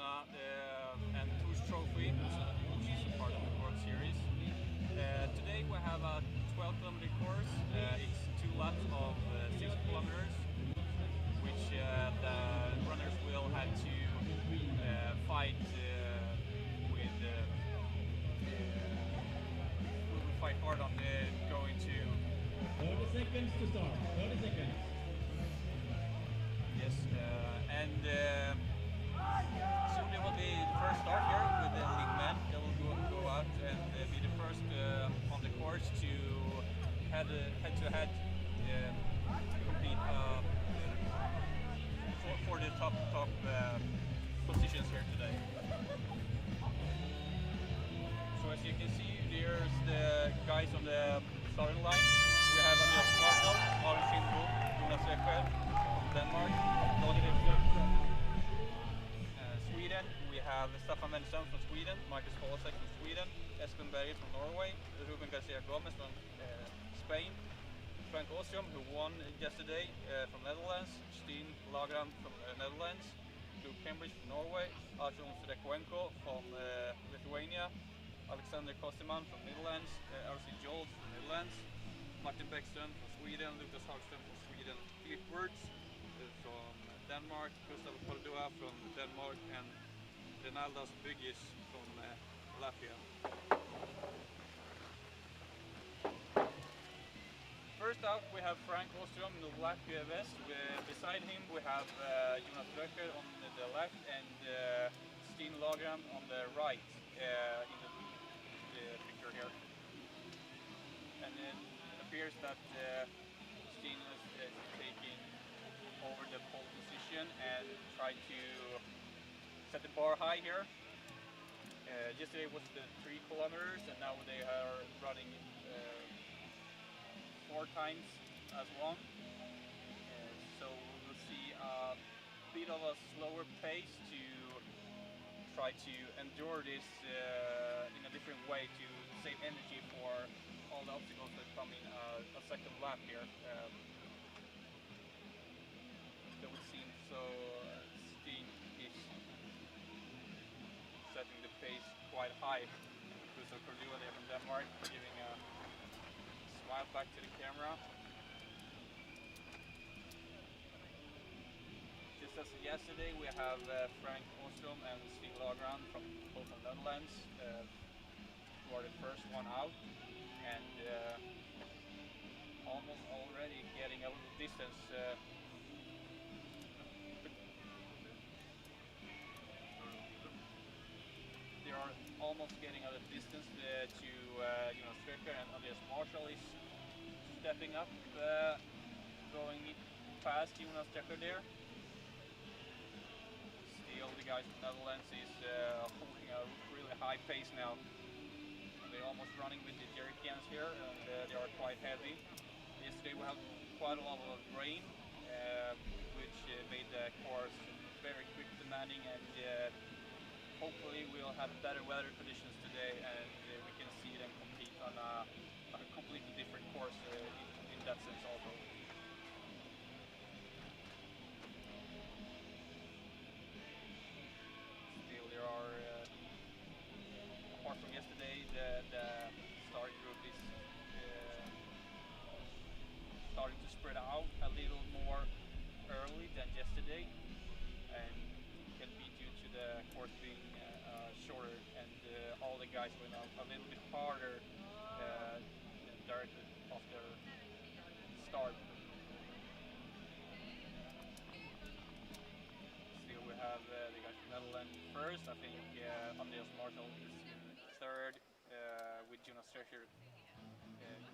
and Tours Trophy, which is a part of the World Series. Today we have a 12-kilometer course. It's 2 laps of 6 kilometers, which the runners will have to fight with. Will fight hard on going to. 30 seconds to start. 30 seconds. Yes, and soon there will be the first start here with the league men. They will go out and be the first on the course to head-to-head compete for the top positions here today. So as you can see, there's the guys on the starting line. We have Andreas Marshall, Aron Kindbom, Jonas Ekberg from Denmark, Sweden. We have Staffan Wenström from Sweden, Marcus Polsek from Sweden, Espen Berget from Norway, Ruben Garcia Gomez from Spain, Frank Åström, who won yesterday from Netherlands, Steen Lagram from Netherlands, Luke Cambridge from Norway, Artyom Sredekwenko from Lithuania, Alexander Kosteman from Netherlands, RC Jols from Netherlands, Martin Bäckström from Sweden, Lucas Hagström from Sweden, Philip Wirtz from Denmark, Gustav Cordua from Denmark, and Renaldas Bygis from Latvia. First out we have Frank Åström in the Latvia vest. Beside him we have Jonas Röcker on the left and Steen Lagram on the right in the picture here. And it appears that Steen is taking over the pole position and try to set the bar high here. Yesterday was the 3 kilometers and now they are running 4 times as long. So we'll see a bit of a slower pace to try to endure this in a different way to save energy for all the obstacles that come in a second lap here. That would seem so. Steen is setting the pace quite high. Gustav Cordua there from Denmark giving a smile back to the camera. Just as yesterday, we have Frank Åström and Steen Lagram from both from Netherlands, who are the first one out, and almost already getting a little distance. They are almost getting a little distance to Jonas Röcker, and Andreas Marshall is stepping up, going past Jonas Röcker there. Still, the guys from Netherlands is holding a really high pace now. They're almost running with the jerry cans here, and they are quite heavy. Yesterday we had quite a lot of rain, which made the course very quick, demanding, and hopefully we'll have better weather conditions today, and we can see them compete on a completely different course in that sense also. Still, there are, apart from yesterday, the starting group is starting to spread out a little more early than yesterday, and can be due to the course being shorter, and all the guys went out a little bit harder directly after start. Still, we have the guys from Netherlands first. I think Andreas Marshall is in third, with Jonas Röcker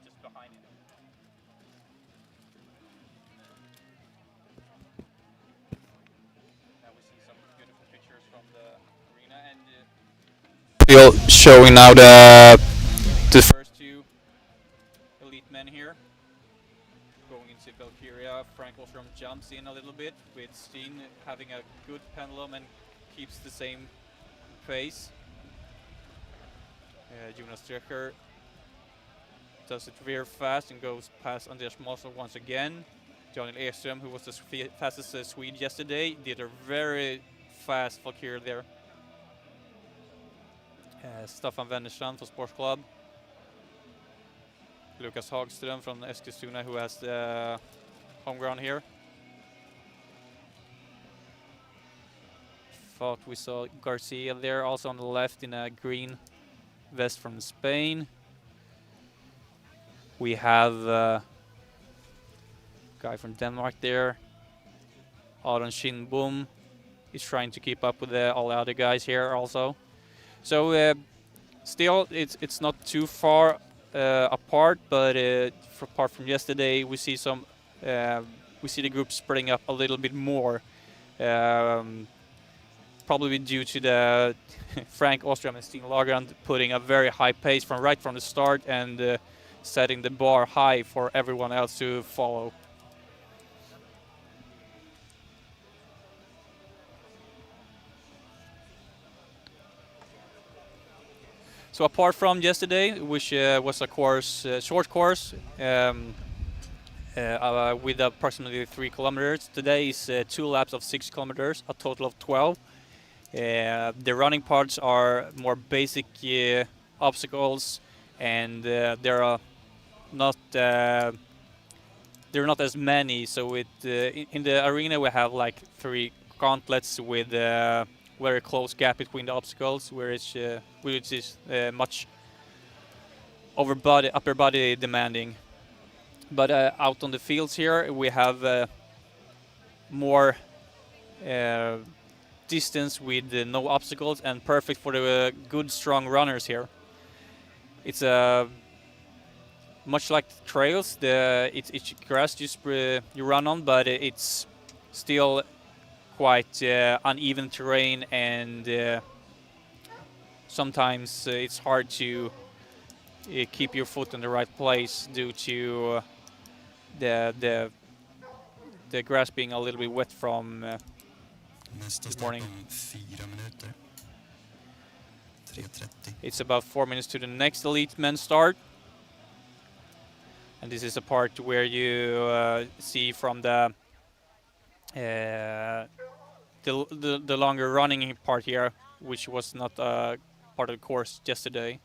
just behind him. Now we see some beautiful pictures from the arena, and still showing now the first 2 elite men here. Going into Valkyria, Frank Åström jumps in a little bit with Steen having a good pendulum and keeps the same pace. Jonas Röcker does it very fast and goes past Andreas Marshall once again. Daniel Ekström, who was the fastest Swede yesterday, did a very fast Valkyria there Staffan Wennerstrand from Sports Club. Lucas Hagström from Eskilstuna, who has the home ground here. Thought we saw Garcia there, also on the left in a green vest from Spain. We have a guy from Denmark there. Aron Shinbom is trying to keep up with all the other guys here also. So still, it's not too far apart, but apart from yesterday, we see the group spreading up a little bit more. Probably due to the Frank Åström and Steen Lagerand putting a very high pace right from the start and setting the bar high for everyone else to follow. So apart from yesterday, which was a short course with approximately 3 kilometers, today is 2 laps of 6 kilometers, a total of 12. The running parts are more basic obstacles, and they're not as many. So in the arena we have like 3 gauntlets with very close gap between the obstacles, which is much upper body demanding. But out on the fields here we have more distance with no obstacles, and perfect for the good strong runners here. It's much like trails. It's grass you run on, but it's still quite uneven terrain, and sometimes it's hard to keep your foot in the right place due to the grass being a little bit wet from this morning. It's about 4 minutes to the next elite men's start, and this is a part where you see from the longer running part here, which was not part of the course yesterday.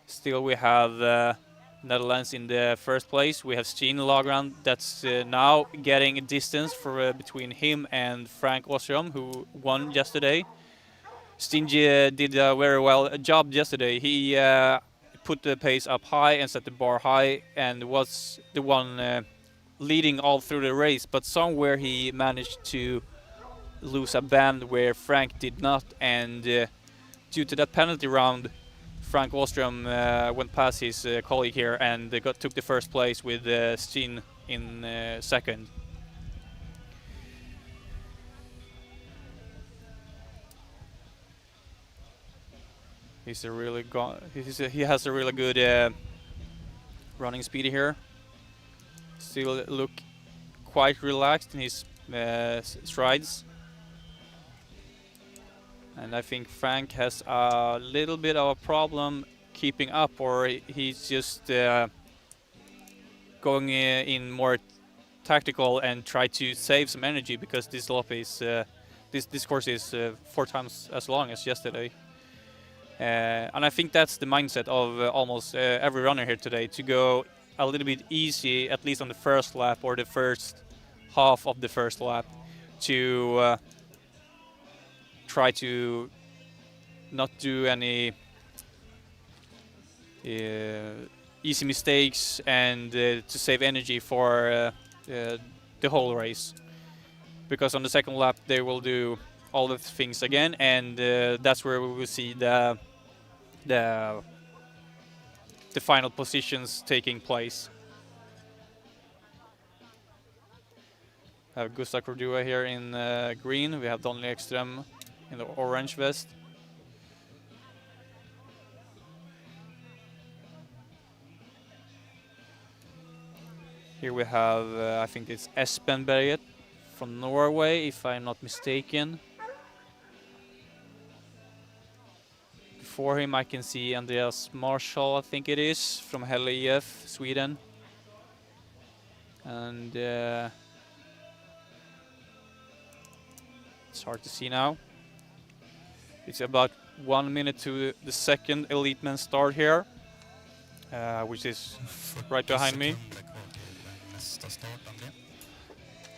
Still, we have Netherlands in the first place. We have Steen Lagerand that's now getting a distance for between him and Frank Åström, who won yesterday. Steen did a very well job yesterday. He put the pace up high and set the bar high, and was the one leading all through the race. But somewhere he managed to lose a band where Frank did not, and due to that penalty round, Frank Åström went past his colleague here and took the first place with Steen in second. He has a really good running speed here. Still look quite relaxed in his strides. And I think Frank has a little bit of a problem keeping up, or he's just going in more tactical and try to save some energy, because this lap is this course is 4 times as long as yesterday. And I think that's the mindset of almost every runner here today, to go a little bit easy, at least on the first lap or the first half of the first lap, to try to not do any easy mistakes, and to save energy for the whole race. Because on the second lap they will do all the things again, and that's where we will see the final positions taking place. We have Gustav Cordua here in green. We have Daniel Ekström in the orange vest. Here we have, I think it's Espen Berget from Norway, if I'm not mistaken. Before him I can see Andreas Marshall, I think it is, from Helle IF, Sweden. And it's hard to see now. It's about 1 minute to the second elite men start here, which is right behind me.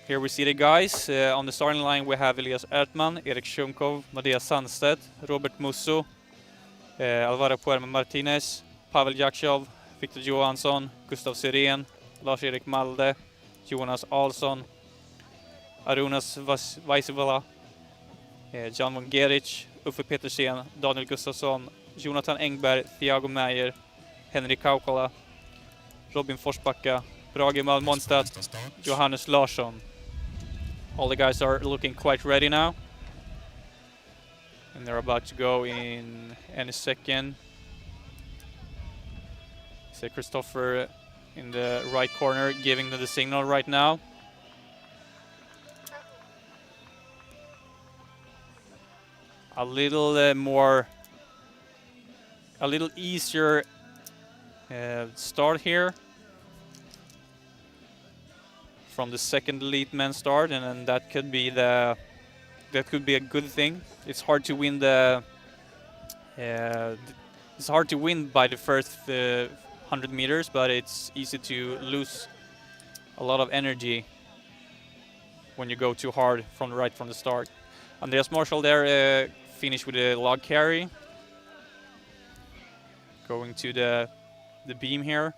Here we see the guys. On the starting line we have Elias Ertman, Erik Sjunkov, Mattias Sandstedt, Robert Musso, Alvaro Puerme Martinez, Pavel Jakshov, Viktor Johansson, Gustav Sirén, Lars-Erik Malde, Jonas Alsson, Arunas Vaisivala, Jan von Geric, Uffe Petersen, Daniel Gustafsson, Jonathan Engberg, Thiago Meyer, Henrik Kaukala, Robin Forsbacka, Brage Malmonstad, Johannes Larsson. All the guys are looking quite ready now. And they're about to go in any second. See Christopher in the right corner giving them the signal right now. A little easier start here from the second elite men start, and then that could be a good thing. It's hard to win by the first 100 meters, but it's easy to lose a lot of energy when you go too hard from the start. Andreas Marshall there finished with a log carry, going to the beam here,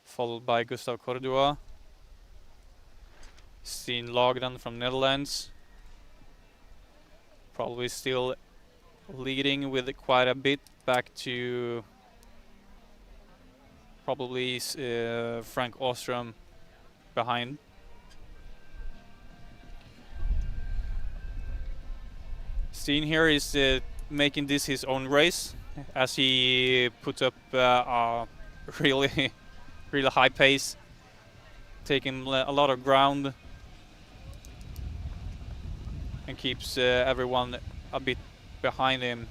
followed by Gustav Cordua. Steen Logdan from Netherlands, probably still leading with quite a bit, back to probably Frank Åström behind. Steen here is making this his own race, as he puts up a really high pace, taking a lot of ground, and keeps everyone a bit behind him.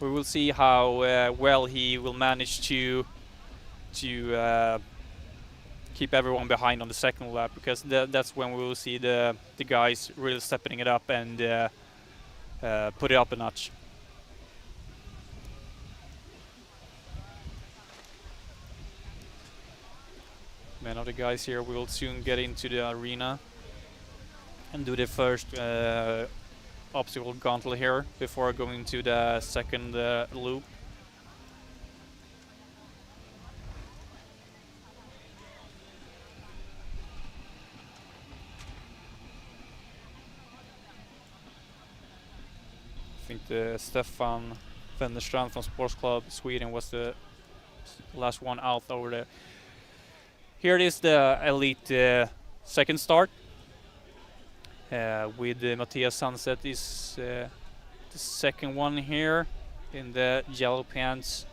We will see how well he will manage to keep everyone behind on the second lap, because that's when we will see the guys really stepping it up and put it up a notch. Many of the guys here will soon get into the arena and do the first obstacle gauntlet here before going to the second loop. I think the Stefan Wennerstrand from Sports Club Sweden was the last one out over there. Here it is, the elite second start, with Mattias Sandstedt is the second one here in the yellow pants.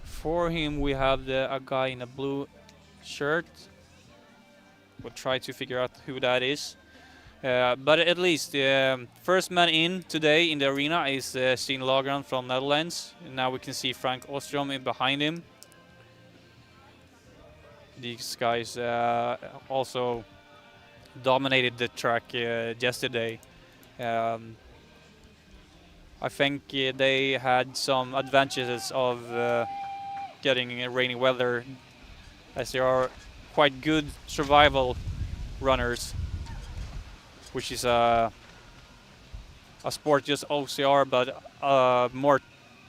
For him we have a guy in a blue shirt. We'll try to figure out who that is. But at least the first man in today in the arena is Steen Logran from Netherlands. And now we can see Frank Åström in behind him. These guys also dominated the track yesterday. I think they had some advantages of getting rainy weather, as they are quite good survival runners, which is a sport just OCR, but more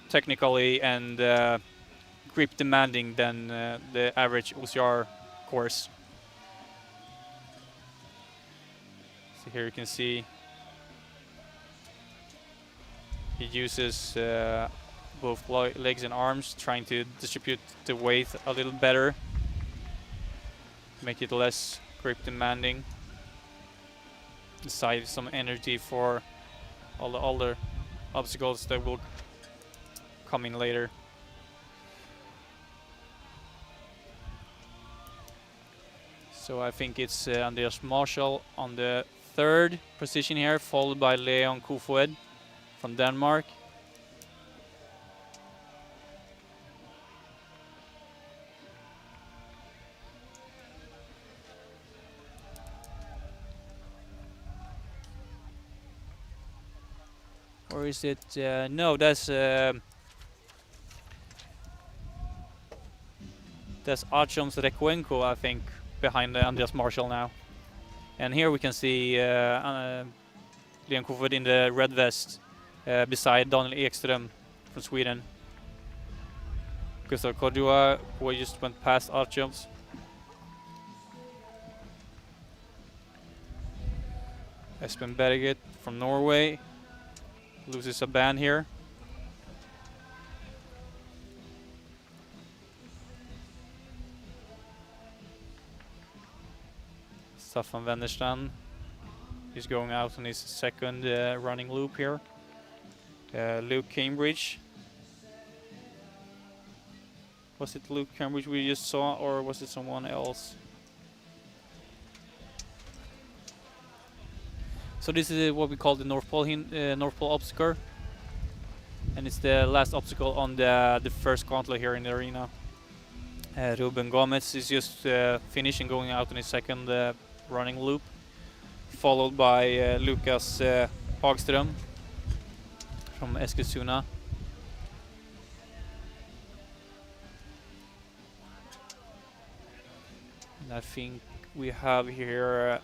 technically and grip demanding than the average OCR course. So here you can see he uses both legs and arms, trying to distribute the weight a little better, make it less grip demanding, save some energy for all the other obstacles that will come in later. So I think it's Andreas Marshall on the third position here, followed by Leon Kofoed from Denmark. Or is it? No, that's Artyom's Rekoenko, I think, behind Andreas Marshall now. And here we can see Leon Kofod in the red vest beside Daniel Ekström from Sweden. Gustav Cordua, who just went past Artyom's. Espen Berget from Norway loses a band here. Staffan Wennerstrand is going out on his second running loop here. Luke Cambridge. Was it Luke Cambridge we just saw, or was it someone else? So this is what we call the North Pole obstacle, and it's the last obstacle on the first gauntlet here in the arena. Ruben Gomez is just finishing, going out on his second running loop, followed by Lucas Hagström from Eskilstuna. And I think we have here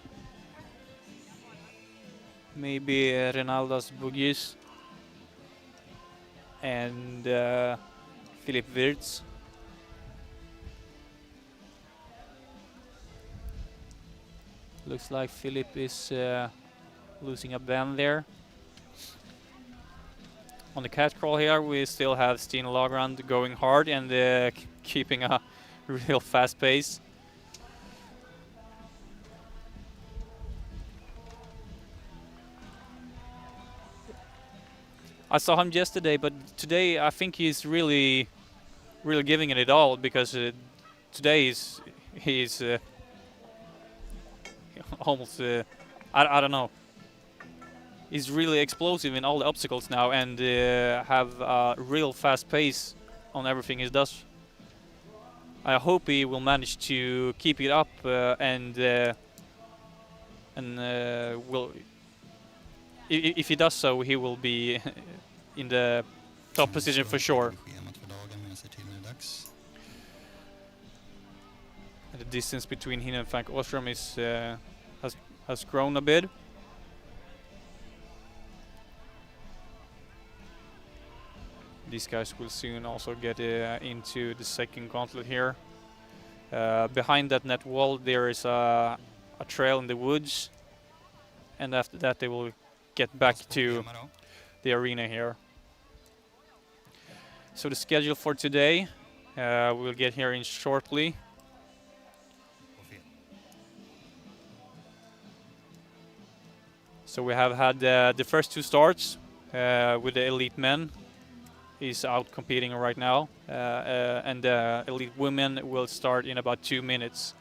maybe Renaldas Bugis and Philip Wirtz. Looks like Philip is losing a band there. On the cat crawl here we still have Steen Lagerand going hard and keeping a real fast pace. I saw him yesterday, but today I think he's really giving it all, because today he's almost I don't know. He's really explosive in all the obstacles now and have a real fast pace on everything he does. I hope he will manage to keep it up and will. If he does so, he will be in the top position for sure. And the distance between him and Frank Ostrom is has grown a bit. These guys will soon also get into the second gauntlet here. Behind that net wall there is a trail in the woods, and after that they will get back to the arena here. So the schedule for today, we'll get here in shortly. So we have had the first two starts with the elite men. He's out competing right now, and the elite women will start in about 2 minutes.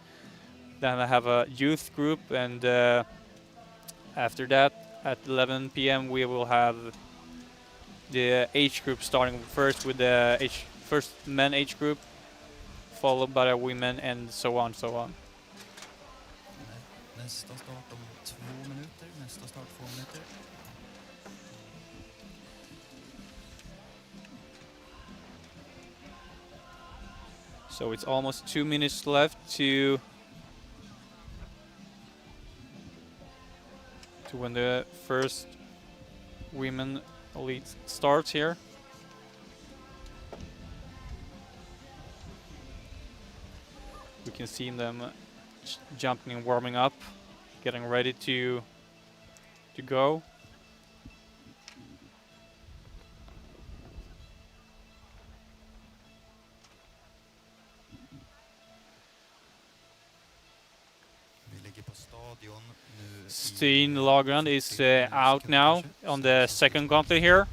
Then I have a youth group, and after that at 11 p.m. we will have the age group starting first with the first men age group, followed by the women, and so on, so on. Nästa start om 2 minuter. Nästa start 2 minuter. So it's almost 2 minutes left to when the first women elite starts here. We can see them jumping and warming up, getting ready to go. Steen Lagerand is out now on the second gauntlet here.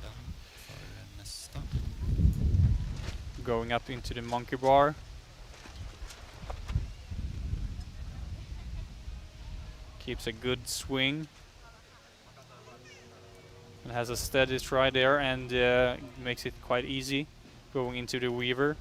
Going up into the monkey bar. Keeps a good swing. And has a steady stride there, and makes it quite easy going into the weaver.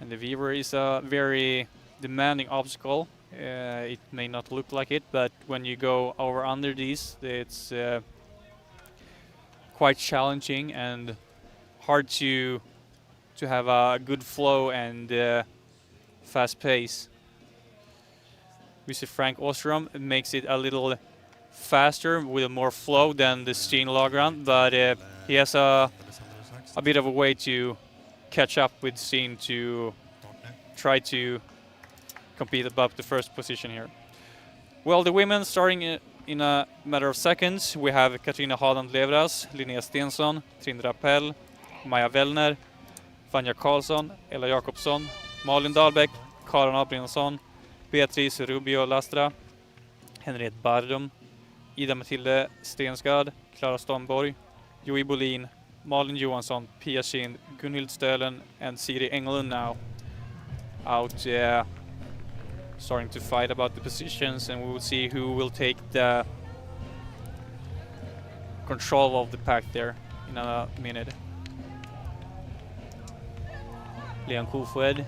And the Weaver is a very demanding obstacle. It may not look like it, but when you go over under these, it's quite challenging and hard to have a good flow and fast pace. We see Frank Ostrom makes it a little faster with more flow than the Steen Lagerand, but he has a bit of a way to catch up with Steen to try to compete above the first position here. Well, the women starting in a matter of seconds. We have Katrina Hadand Levras, Linnea Stensson, Trine Rappel, Maja Wellner, Vanja Karlsson, Ella Jakobsson, Malin Dahlbäck, Karin Abrahamsson, Beatrice Rubio Lastra, Henriette Bardum, Ida Matilde Stensgard, Klara Stomborg, Joey Bolin, Malin Johansson, Pia Kind, Gunhild Stölen, and Siri Englund now out starting to fight about the positions, and we will see who will take the control of the pack there in a minute. Leon Kofod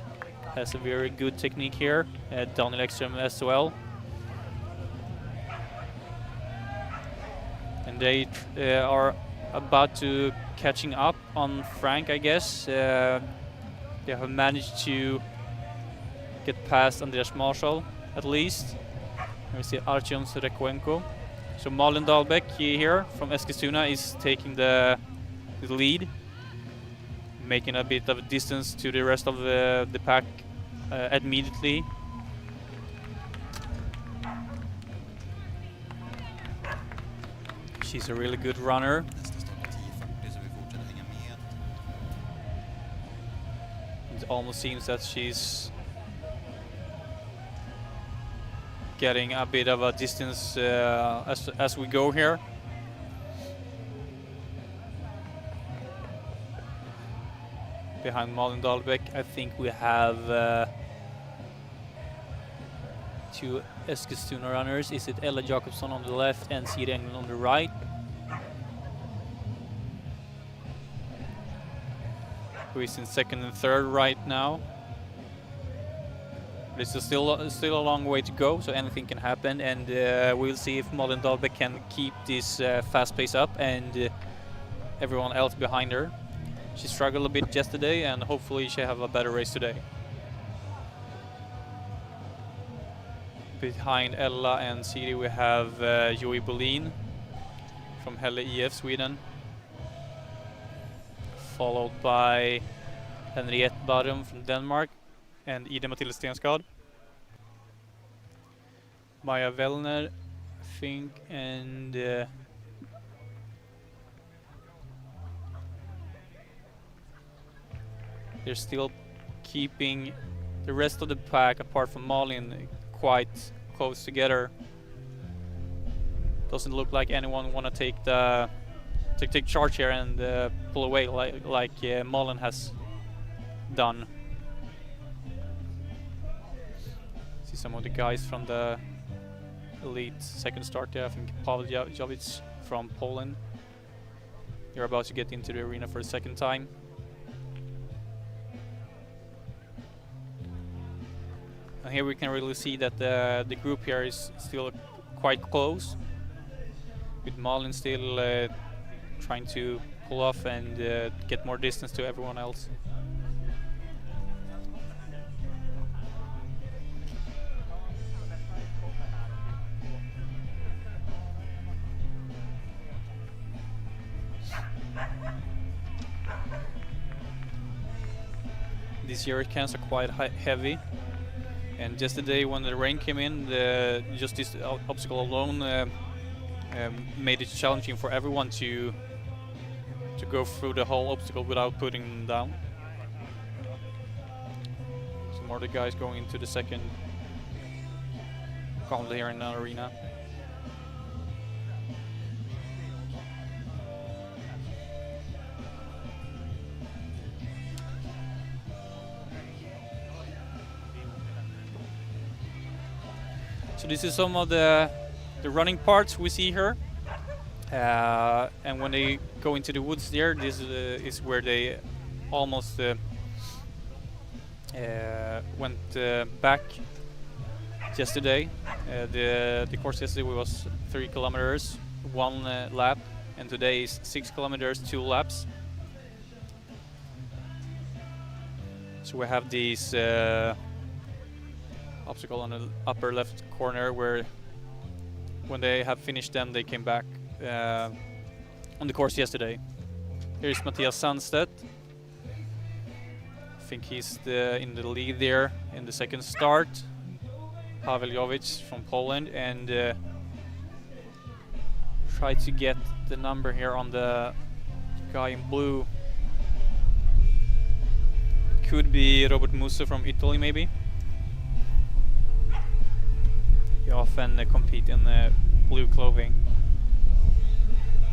has a very good technique here, Daniel Ekström as well. And they are about to catching up on Frank, I guess. They have managed to get past Andreas Marshall at least. We see Artyom Rekoenko. So Malin Dahlbäck here from Eskilstuna is taking the lead, making a bit of a distance to the rest of the pack immediately. She's a really good runner. It almost seems that she's getting a bit of a distance as we go here. Behind Malin Dahlbäck, I think we have two Eskilstuna runners. Is it Ella Jakobsson on the left and Siri Englund on the right? Who is in second and third right now. This is still a long way to go, so anything can happen, and we'll see if Malin Dahlbäck can keep this fast pace up and everyone else behind her. She struggled a bit yesterday, and hopefully she'll have a better race today. Behind Ella and Siri we have Joey Bolin from Helle IF Sweden, followed by Henriette Bardum from Denmark and Ida Matilde Stensgard. Maja Wellner, I think, and they're still keeping the rest of the pack, apart from Malin, quite close together. Doesn't look like anyone want to take charge here and pull away like Malin has done. See some of the guys from the elite second start there. I think Pavel Jovic from Poland. They're about to get into the arena for the second time. And here we can really see that the group here is still quite close, with Malin still trying to pull off and get more distance to everyone else. These jerrycans are quite heavy, and just the day when the rain came in, just this obstacle alone made it challenging for everyone to go through the whole obstacle without putting them down. Some more of the guys going into the second gauntlet here in the arena. So this is some of the running parts we see here, and when they go into the woods there, this is where they almost went back yesterday. The course yesterday was 3 kilometers, 1 lap, and today is 6 kilometers, 2 laps. So we have these obstacle on the upper left corner where when they have finished them they came back on the course yesterday. Here's Matthias Sandstedt. I think he's in the lead there in the second start. Pavel Jovic from Poland, and try to get the number here on the guy in blue. Could be Robert Musso from Italy, maybe. You often compete in blue clothing.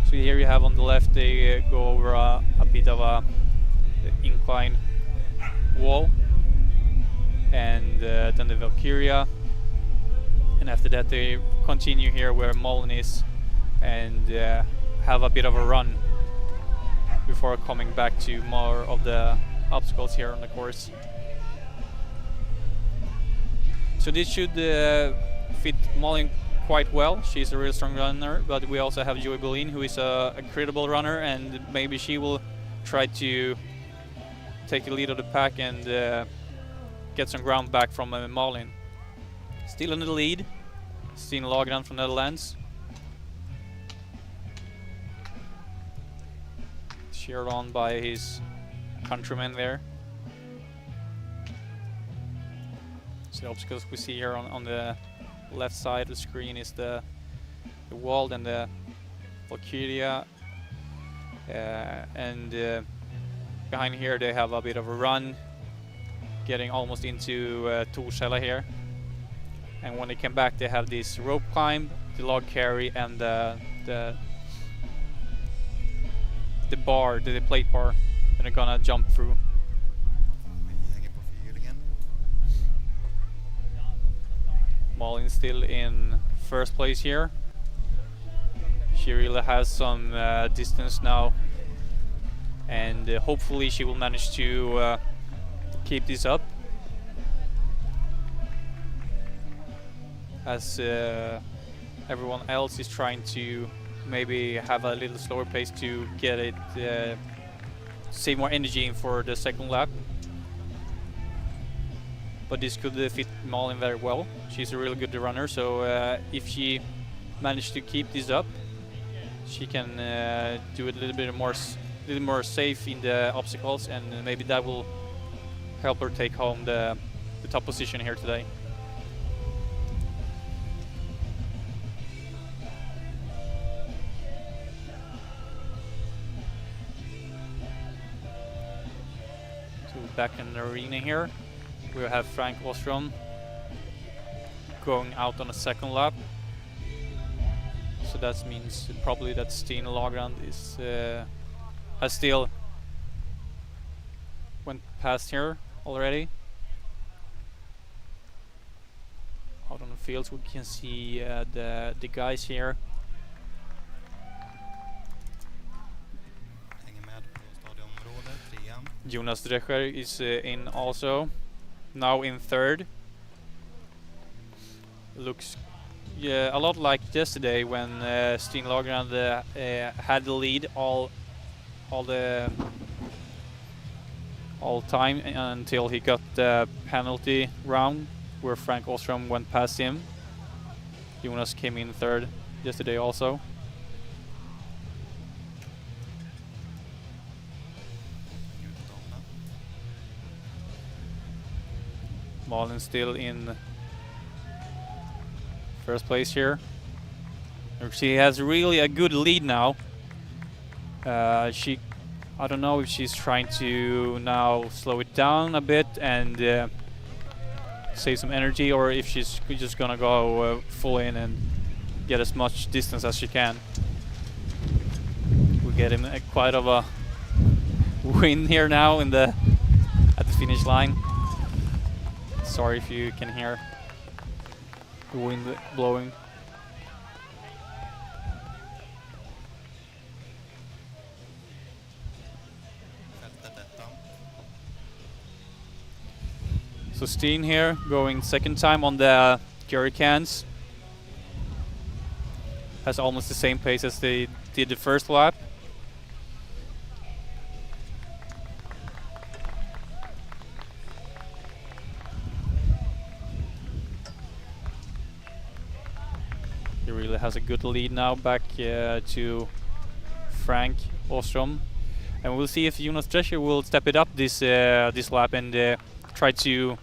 So here you have on the left, they go over a bit of a incline wall, and then the Valkyria, and after that they continue here where Mullen is and have a bit of a run before coming back to more of the obstacles here on the course. So this should fit Mullen quite well. She's a real strong runner, but we also have Joy Bolin, who is a credible runner, and maybe she will try to take the lead of the pack and get some ground back from Malin. Still in the lead, Stine Lagran from Netherlands. Cheered on by his countrymen there. So the obstacles we see here on the left side of the screen is the wall and the Valkyria, and behind here they have a bit of a run, getting almost into Torshälla here. And when they come back, they have this rope climb, the log carry, and the bar, the plate bar, and they're gonna jump through. Malin still in first place here. She really has some distance now, and hopefully she will manage to keep this up, as everyone else is trying to maybe have a little slower pace to get it, save more energy in for the second lap. But this could fit Malin very well. She's a really good runner, so if she manages to keep this up, she can do it a little more safe in the obstacles, and maybe that will help her take home the top position here today. So back in the arena here, we have Frank Ostrom going out on a second lap. So that means probably that Stine Lagrand is has still went past here already. Out on the fields we can see the guys here. Jonas Drecher is in also, now in third. Looks a lot like yesterday when Stine Lagrand had the lead all time until he got the penalty round where Frank Ostrom went past him. Jonas came in third yesterday also. Malin still in first place here. She has really a good lead now. I don't know if she's trying to now slow it down a bit and save some energy, or if she's just gonna go full in and get as much distance as she can. We get him quite of a win here now at the finish line. Sorry if you can hear the wind blowing. So Steen here going second time on the jerry cans. Has almost the same pace as they did the first lap. He really has a good lead now, back to Frank Åström. And we'll see if Jonas Drescher will step it up this lap and try to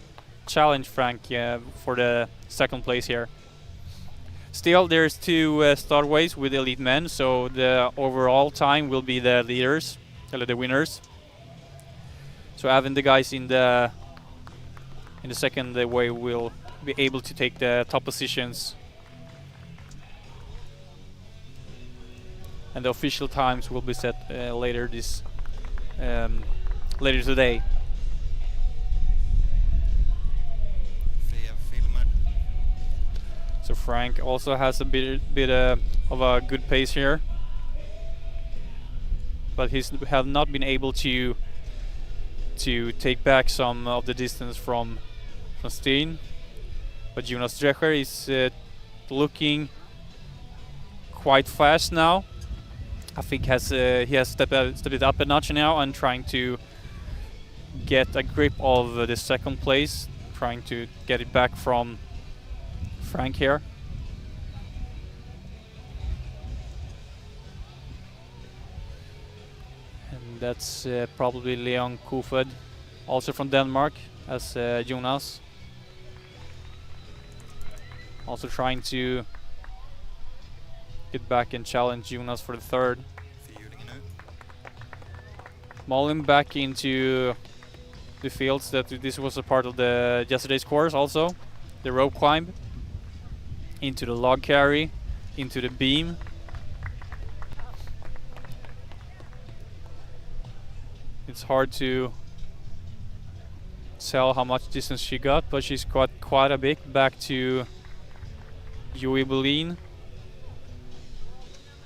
challenge Frank for the second place here. Still, there's two startways with elite men, so the overall time will be the leaders, the winners. So having the guys in the second way will be able to take the top positions. And the official times will be set later today. So Frank also has a bit of a good pace here, but he's have not been able to take back some of the distance from Steen. But Jonas Drescher is looking quite fast now. I think he has stepped it up a notch now and trying to get a grip of the second place, trying to get it back from Frank here. And that's probably Leon Kofod, also from Denmark, as Jonas. Also trying to get back and challenge Jonas for the third. Malin back into the fields. That this was a part of the yesterday's course also. The rope climb into the log carry, into the beam. It's hard to tell how much distance she got, but she's got quite a bit back to Joey Berlin,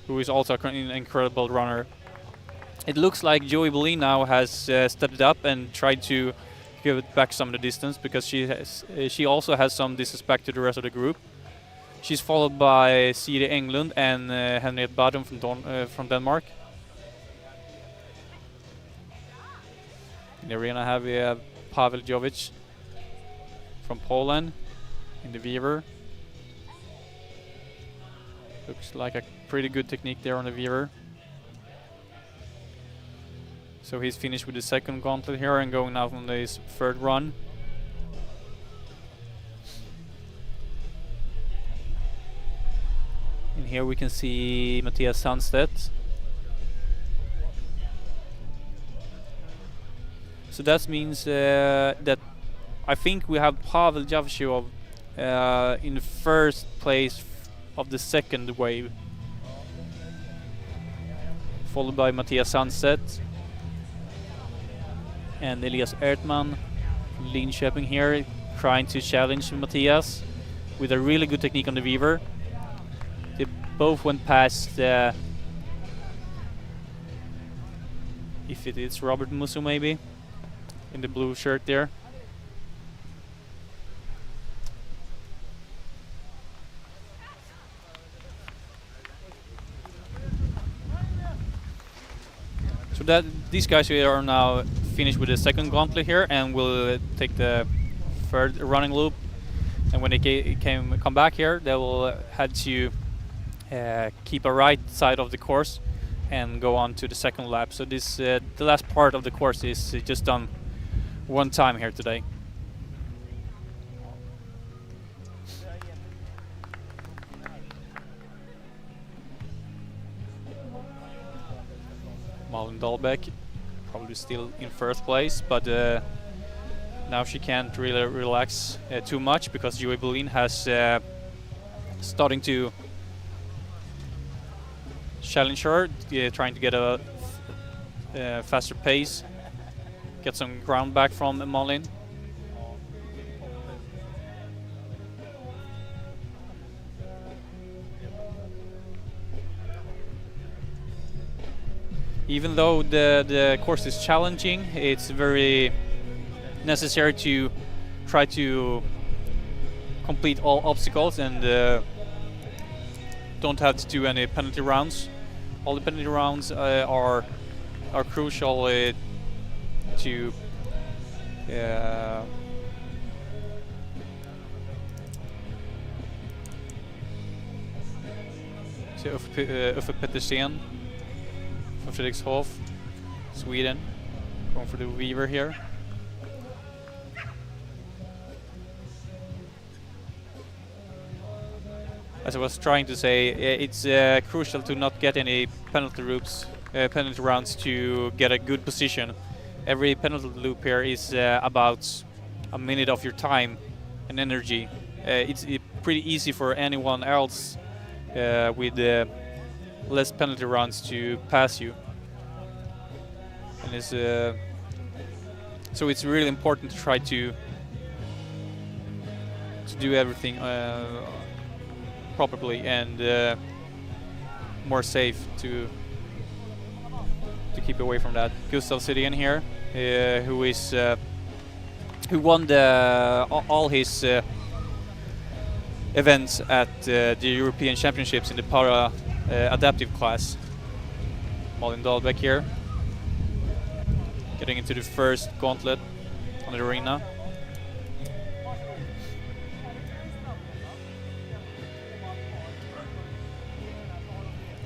who is also an incredible runner. It looks like Joey Berlin now has stepped up and tried to give it back some of the distance, because she also has some distance back to the rest of the group. She's followed by Siri Englund and Henriette Badum from Denmark. In the arena we have Pavel Jovic from Poland in the Weaver. Looks like a pretty good technique there on the Weaver. So he's finished with the second gauntlet here and going now on his third run. And here we can see Matthias Sandstedt. So that means that I think we have Pavel Javshov in first place of the second wave, followed by Matthias Sandstedt and Elias Ertman from Linköping here, trying to challenge Matthias with a really good technique on the Weaver. They both went past, if it is Robert Musso maybe, in the blue shirt there. So that these guys here are now finished with the second gauntlet here, and will take the third running loop. And when they come back here, they will have to keep a right side of the course and go on to the second lap. So this the last part of the course is just done one time here today. Malin Dahlbeck probably still in first place, but now she can't really relax too much, because Joey Berlin has starting to challenge her, trying to get a faster pace, get some ground back from Malin. Even though the course is challenging, it's very necessary to try to complete all obstacles and don't have to do any penalty rounds. All the penalty rounds are crucial to Uffe Pettersen from Fredrikshof, Sweden, going for the Weaver here. As I was trying to say, it's crucial to not get any penalty rounds to get a good position. Every penalty loop here is about a minute of your time and energy. It's pretty easy for anyone else with less penalty rounds to pass you. And it's so it's really important to try to do everything properly and more safe to keep away from that. Gustav Syrén here, who won all his events at the European Championships in the para adaptive class. Malin Dahlbäck here, getting into the first gauntlet on the arena.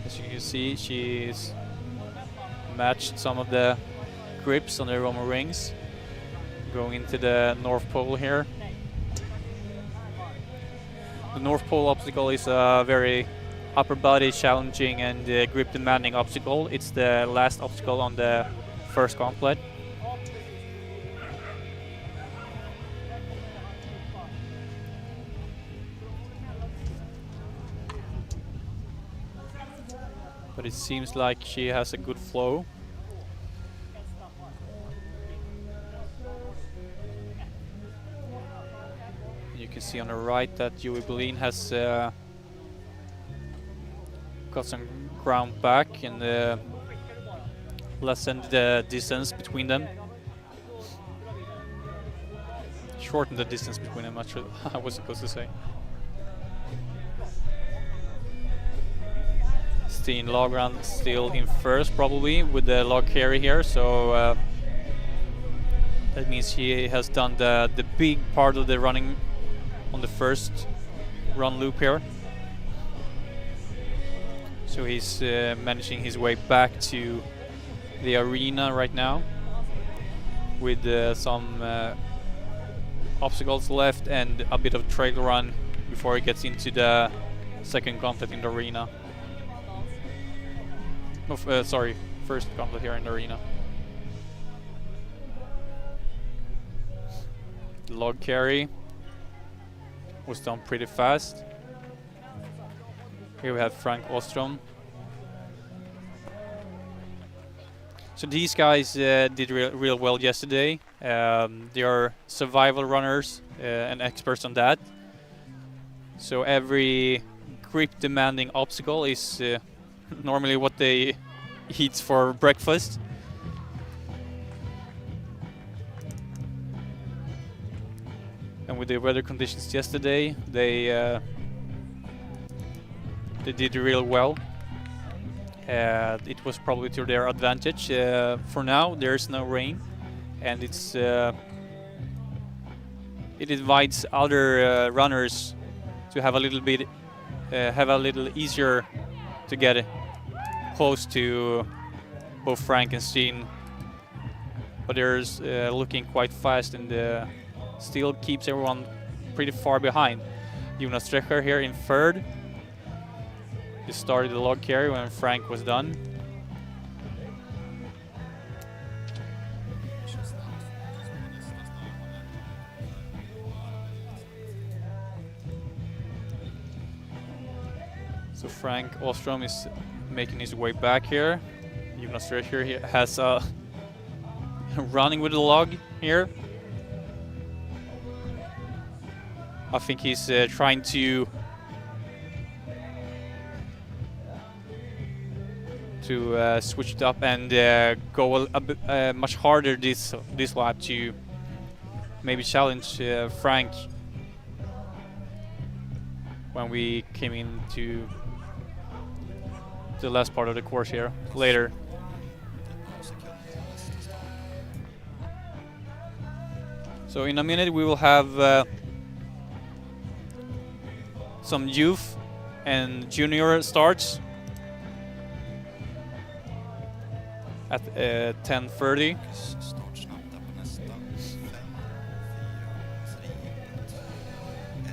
As you can see, she's matched some of the grips on the Roman rings, going into the North Pole here. The North Pole obstacle is a very upper body challenging and grip demanding obstacle. It's the last obstacle on the first gauntlet. But it seems like she has a good flow. You can see on the right that Joey Bolin has got some ground back and lessened the distance between them. Shortened the distance between them, that's what I was supposed to say. Steen Lagrand still in first probably with the log carry here, so that means he has done the big part of the running on the first run loop here. So he's managing his way back to the arena right now with some obstacles left and a bit of trail run before he gets into the second gauntlet in the arena. Oh, sorry, first gauntlet here in the arena. The log carry was done pretty fast. Here we have Frank Ostrom. So these guys did real well yesterday. They are survival runners and experts on that. So every grip demanding obstacle is normally what they eat for breakfast. And with the weather conditions yesterday, they did real well. It was probably to their advantage. For now, there's no rain, and it invites other runners to have a little easier to get close to both Frank and Steen. But they're looking quite fast and still keeps everyone pretty far behind. Jonas Strecher here in third. He started the log carry when Frank was done. So Frank Ostrom is making his way back here. Jonas Strecher here has running with the log here. I think he's trying to switch it up and go a bit much harder this lap to maybe challenge Frank when we came into the last part of the course here later. So in a minute we will have some youth and junior starts at 10:30.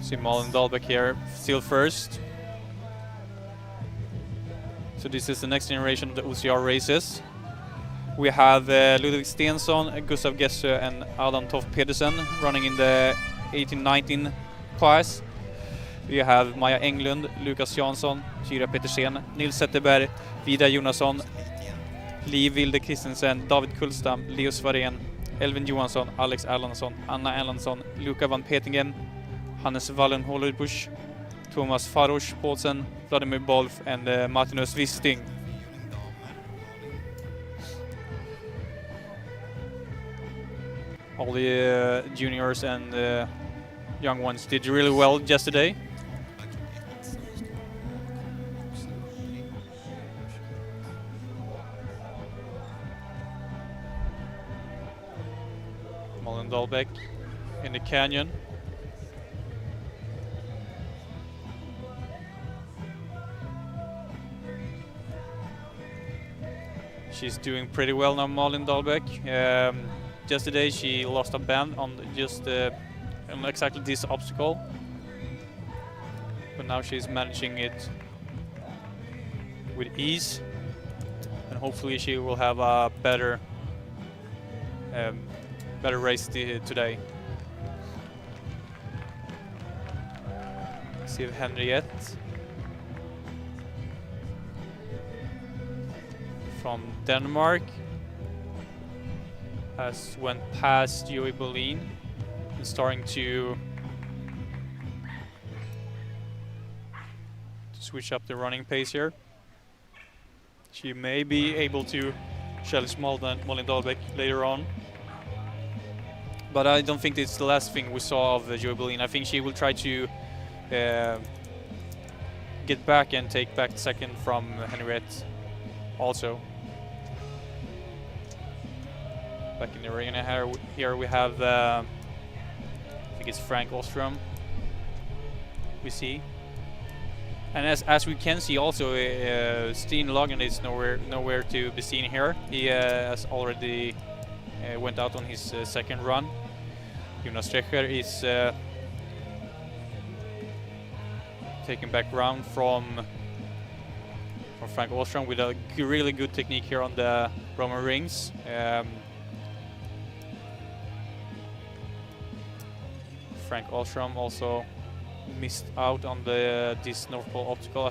See Malin Dahlbeck here, still first. So this is the next generation of the OCR races. We have Ludvig Stensson, Gustav Gessö and Adam Toft Pedersen running in the 18-19 class. We have Maja Englund, Lukas Jansson, Tyra Petersen, Nils Zetterberg, Vida Jonasson, Liv Vilde Christensen, David Kullstam, Leo Svarén, Elvin Johansson, Alex Erlandsson, Anna Erlandsson, Luca van Petingen, Hannes Wallen Hollerbusch, Thomas Farosh Paulsen, Vladimir Bolf and Martinus Wisting. All the juniors and young ones did really well yesterday. Malin Dahlbeck in the canyon. She's doing pretty well now, Malin Dahlbeck. Yesterday she lost a band on just on exactly this obstacle, but now she's managing it with ease, and hopefully she will have a better race today. See if Henriette from Denmark has went past Joey Bolin and starting to switch up the running pace here. She may be able to challenge Malin Dahlbeck later on, but I don't think it's the last thing we saw of Joey Bolin. I think she will try to get back and take back the second from Henriette also. Back in the arena here we have, I think it's Frank Ostrom we see. And as we can see also, Steen Logan is nowhere to be seen here. He has already went out on his second run. Jonas Strecher is taking back ground from Frank Ostrom with a really good technique here on the Roman rings. Frank Ostrom also missed out on this North Pole obstacle.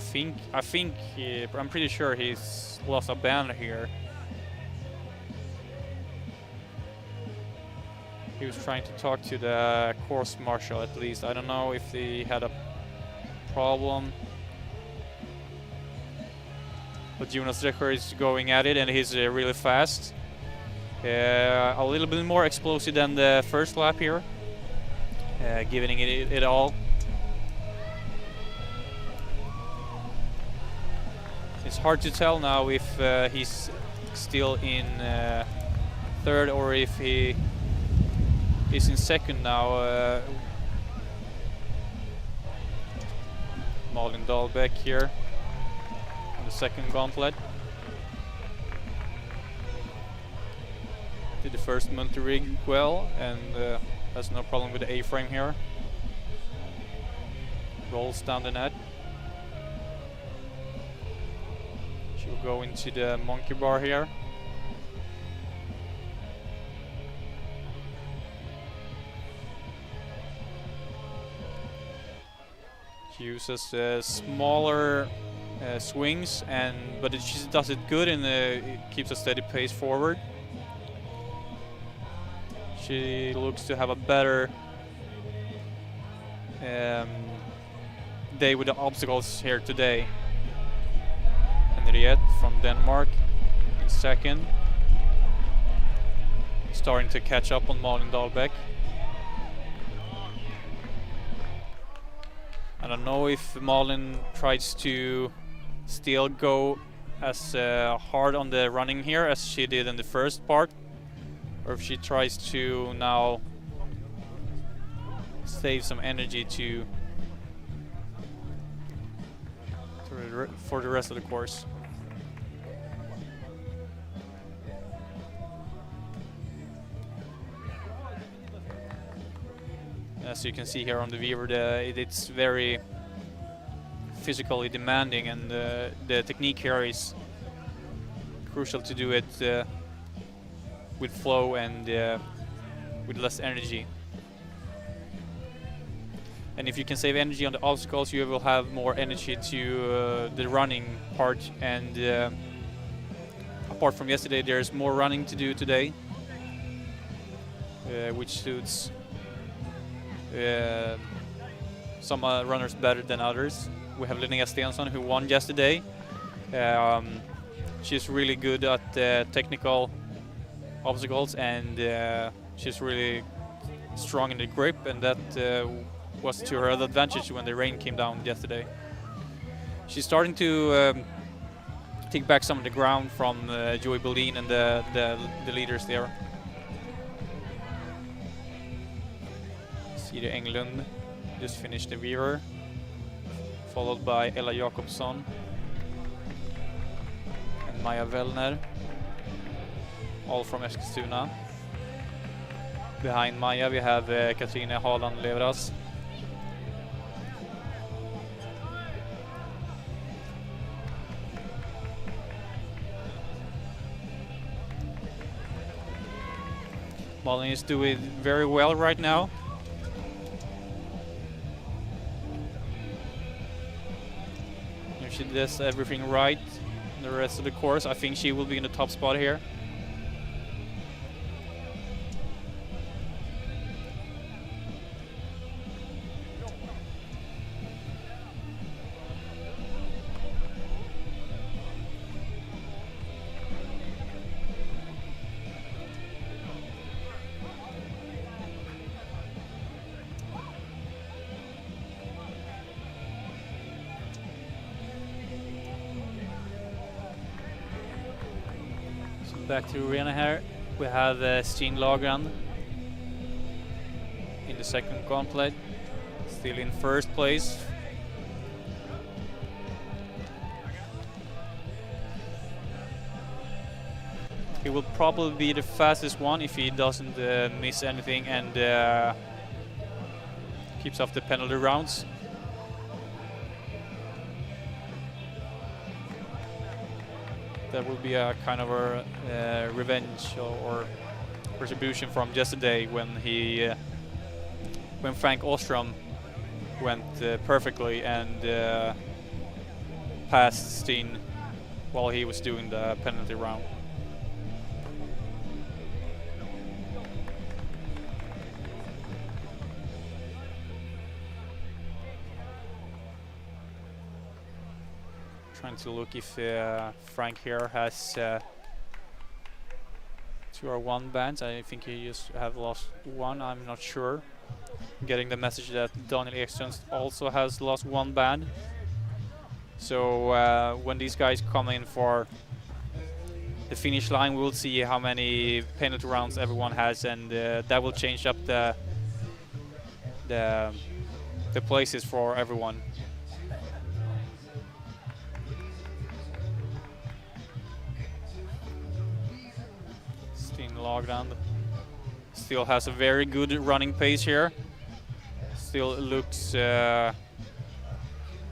I'm pretty sure he's lost a band here. He was trying to talk to the course marshal at least. I don't know if he had a problem. But Jonas Drecher is going at it and he's really fast. A little bit more explosive than the first lap here. Giving it all. It's hard to tell now if he's still in third or if he is in second now. Malin Dahlbeck here on the second gauntlet. Did the first multi-rig well and has no problem with the A-frame here. Rolls down the net. She will go into the monkey bar here. She uses smaller swings, but she does it good and it keeps a steady pace forward. She looks to have a better day with the obstacles here today. Henriette from Denmark in second. Starting to catch up on Malin Dahlbeck. I don't know if Malin tries to still go as hard on the running here as she did in the first part, or if she tries to now save some energy for the rest of the course. As you can see here on the viewer, it's very physically demanding, and the technique here is crucial to do it with flow and with less energy. And if you can save energy on the obstacles, you will have more energy to the running part. And apart from yesterday, there's more running to do today, which suits some runners better than others. We have Linnea Stensson, who won yesterday. She's really good at technical obstacles, and she's really strong in the grip, and that was to her advantage when the rain came down yesterday. She's starting to take back some of the ground from Joey Bodin and the leaders there. Siri Englund just finished the Weaver, followed by Ella Jakobsson and Maja Wellner, all from Eskilstuna. Behind Maja we have Katrine Haaland Levras. Malin is doing very well right now. If she does everything right in the rest of the course, I think she will be in the top spot here. Back to arena here, we have Steen Lagran in the second gauntlet, still in first place. He will probably be the fastest one if he doesn't miss anything and keeps off the penalty rounds. That will be a kind of a revenge or retribution from yesterday when when Frank Ostrom went perfectly and passed Steen while he was doing the penalty round. Trying to look if Frank here has 2 or 1 bands. I think he just have lost 1, I'm not sure. Getting the message that Daniel Ekström also has lost 1 band. So when these guys come in for the finish line, we'll see how many penalty rounds everyone has, and that will change up the places for everyone. Lagran still has a very good running pace here. Still looks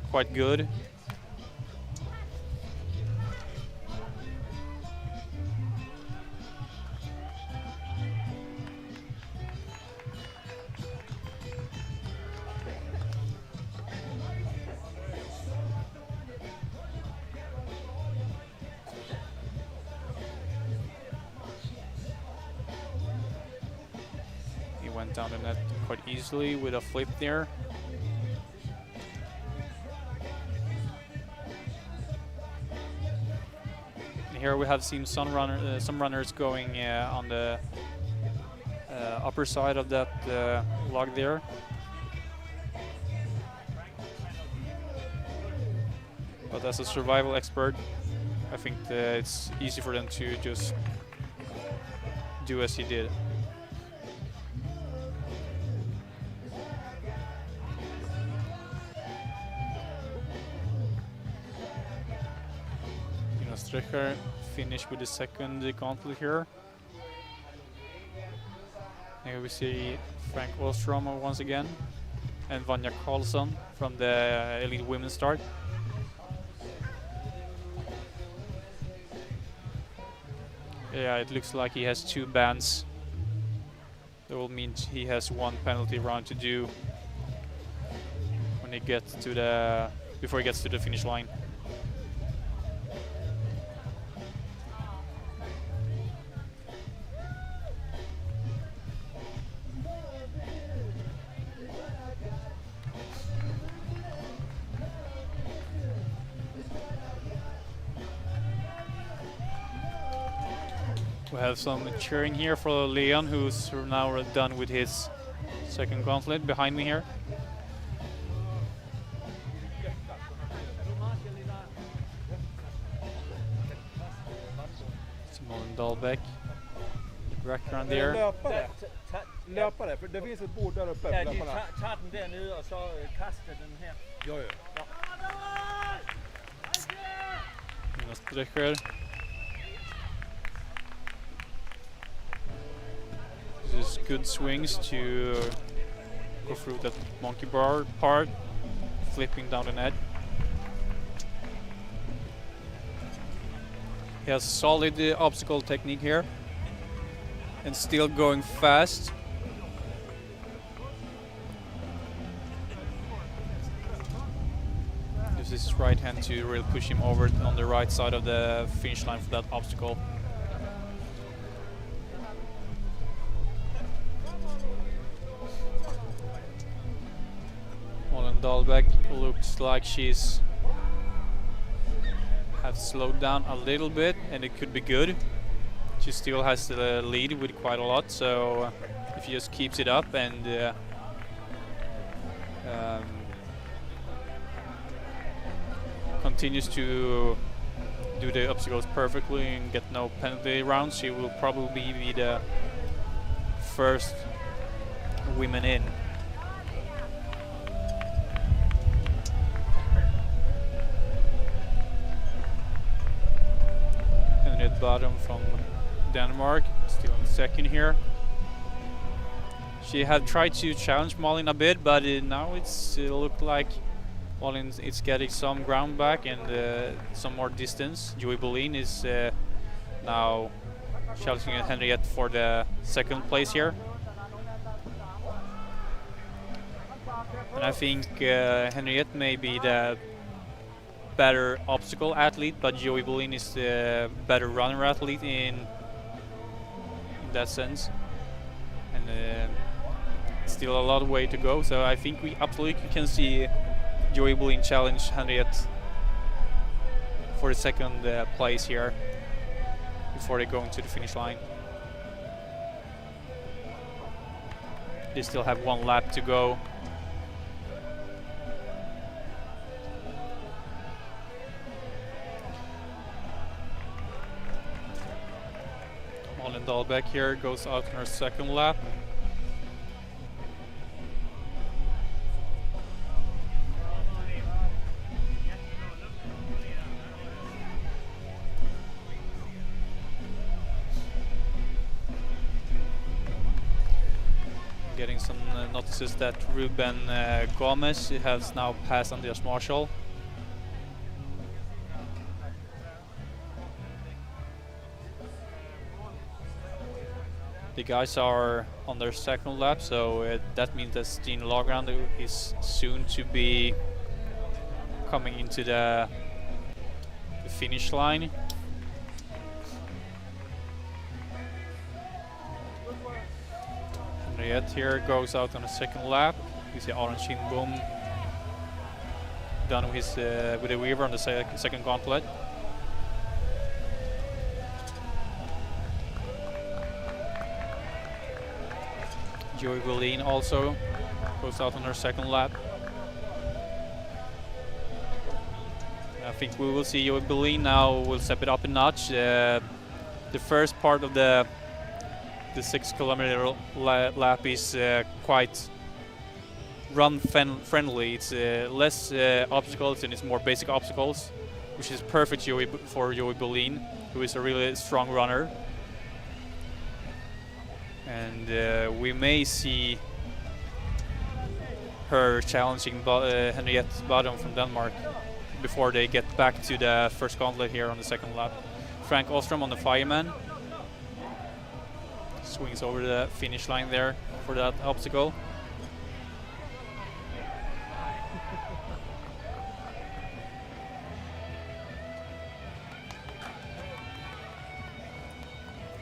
quite good. Down the net quite easily with a flip there. And here we have seen some runners going on the upper side of that log there. But as a survival expert, I think it's easy for them to just do as he did. Strecker finished with the second gauntlet here. Here we see Frank Ostrom once again, and Vanja Karlsson from the Elite Women's start. Yeah, it looks like he has 2 bans. That will mean he has 1 penalty round to do when he gets to the before he gets to the finish line. We have some cheering here for Leon, who's now done with his second gauntlet behind me here. Simon Dahlbäck, the background there. Löpa det, för det finns ett bord där uppe. Ja, de tager den dernede, og så kaster den her. Jo, jo. Jonas Drecher. This is good swings to go through that monkey bar part, flipping down the net. He has solid obstacle technique here and still going fast. Uses his right hand to really push him over on the right side of the finish line for that obstacle. Dahlbäck looks like she's have slowed down a little bit, and it could be good. She still has the lead with quite a lot, so if she just keeps it up and continues to do the obstacles perfectly and get no penalty rounds, she will probably be the first women in. Bottom from Denmark, still in second here. She had tried to challenge Malin a bit, but now it looked like Malin is getting some ground back and some more distance. Joey Bolin is now challenging Henriette for the second place here. And I think Henriette may be the better obstacle athlete, but Joey Bolin is the better runner athlete in that sense, and still a lot of way to go, so I think we absolutely can see Joey Bolin challenge Henriette for the second place here before they go into the finish line. They still have 1 lap to go. Malin Dahlbäck here goes out on her second lap. Getting some notices that Ruben Gomez has now passed Andreas Marshall. The guys are on their second lap, so that means that Stine Lagrand is soon to be coming into the finish line. Henriette here goes out on the second lap. You see Aron Kindbom done with the Weaver on the second gauntlet. Joey Bolin also goes out on her second lap. think we will see Joey Berlin now will step it up a notch. The first part of the 6 kilometer lap is quite run friendly. It's less obstacles and it's more basic obstacles, which is perfect for Joey Berlin, who is a really strong runner. And we may see her challenging Henriette Badum from Denmark before they get back to the first gauntlet here on the second lap. Frank Ostrom on the fireman. Swings over the finish line there for that obstacle.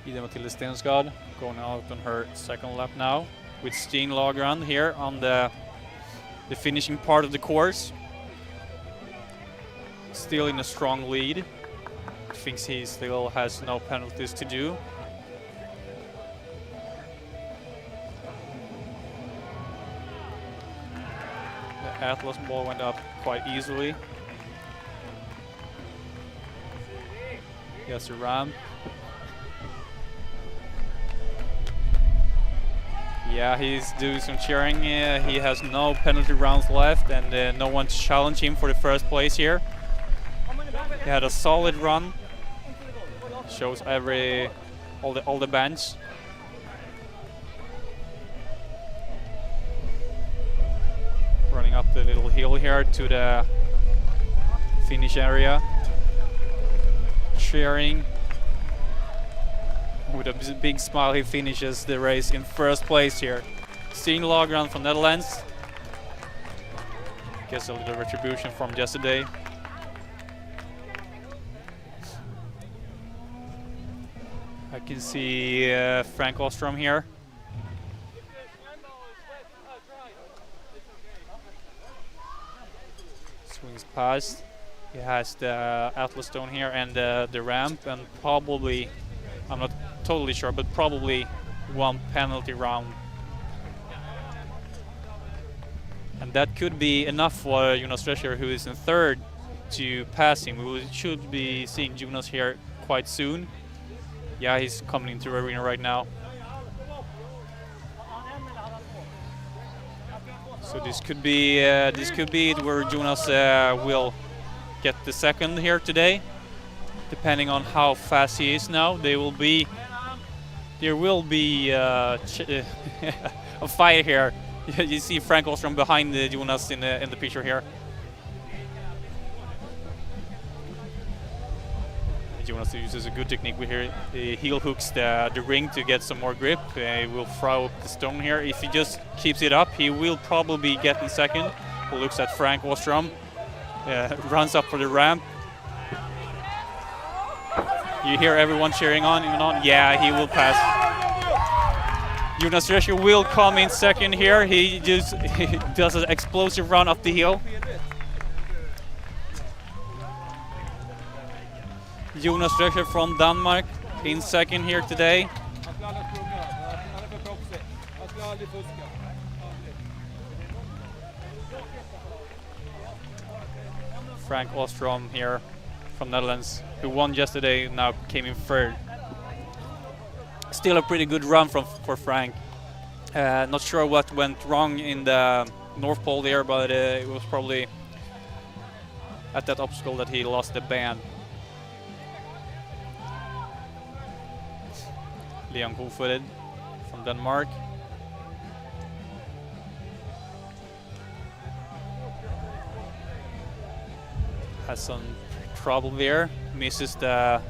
Ida Matilda Stensgaard going out on her second lap now, with Steen Lagerand here on the finishing part of the course. Still in a strong lead. Thinks he still has no penalties to do. The Atlas ball went up quite easily. Here's a ramp. Yeah, he's doing some cheering. He has no penalty rounds left, and no one to challenge him for the first place here. He had a solid run. Shows all the bench. Running up the little hill here to the finish area. Cheering. With a big smile, he finishes the race in first place here. Steen Lagerand from Netherlands. Gets a little retribution from yesterday. I can see Frank Ostrom here. Swings past. He has the Atlas Stone here and the ramp, and probably, I'm not totally sure, but probably one penalty round. And that could be enough for Jonas Drescher, who is in third, to pass him. We should be seeing Jonas here quite soon. Yeah, he's coming into the arena right now. So this could be it where Jonas will get the second here today, depending on how fast he is now. There will be a fight here. You see Frank Ostrom behind Jonas in the picture here. Jonas uses a good technique here. He heel hooks the ring to get some more grip. He will throw up the stone here. If he just keeps it up, he will probably get in second. He looks at Frank Ostrom, runs up for the ramp. You hear everyone cheering on and on. Yeah, he will pass. Jonas Drescher will come in second here. He does an explosive run up the hill. Jonas Drescher from Denmark in second here today. Frank Ostrom here from Netherlands, who won yesterday, now came in third. Still a pretty good run for Frank. Not sure what went wrong in the North Pole there, but it was probably at that obstacle that he lost the band. Leon Kofod from Denmark. Has some trouble there, misses the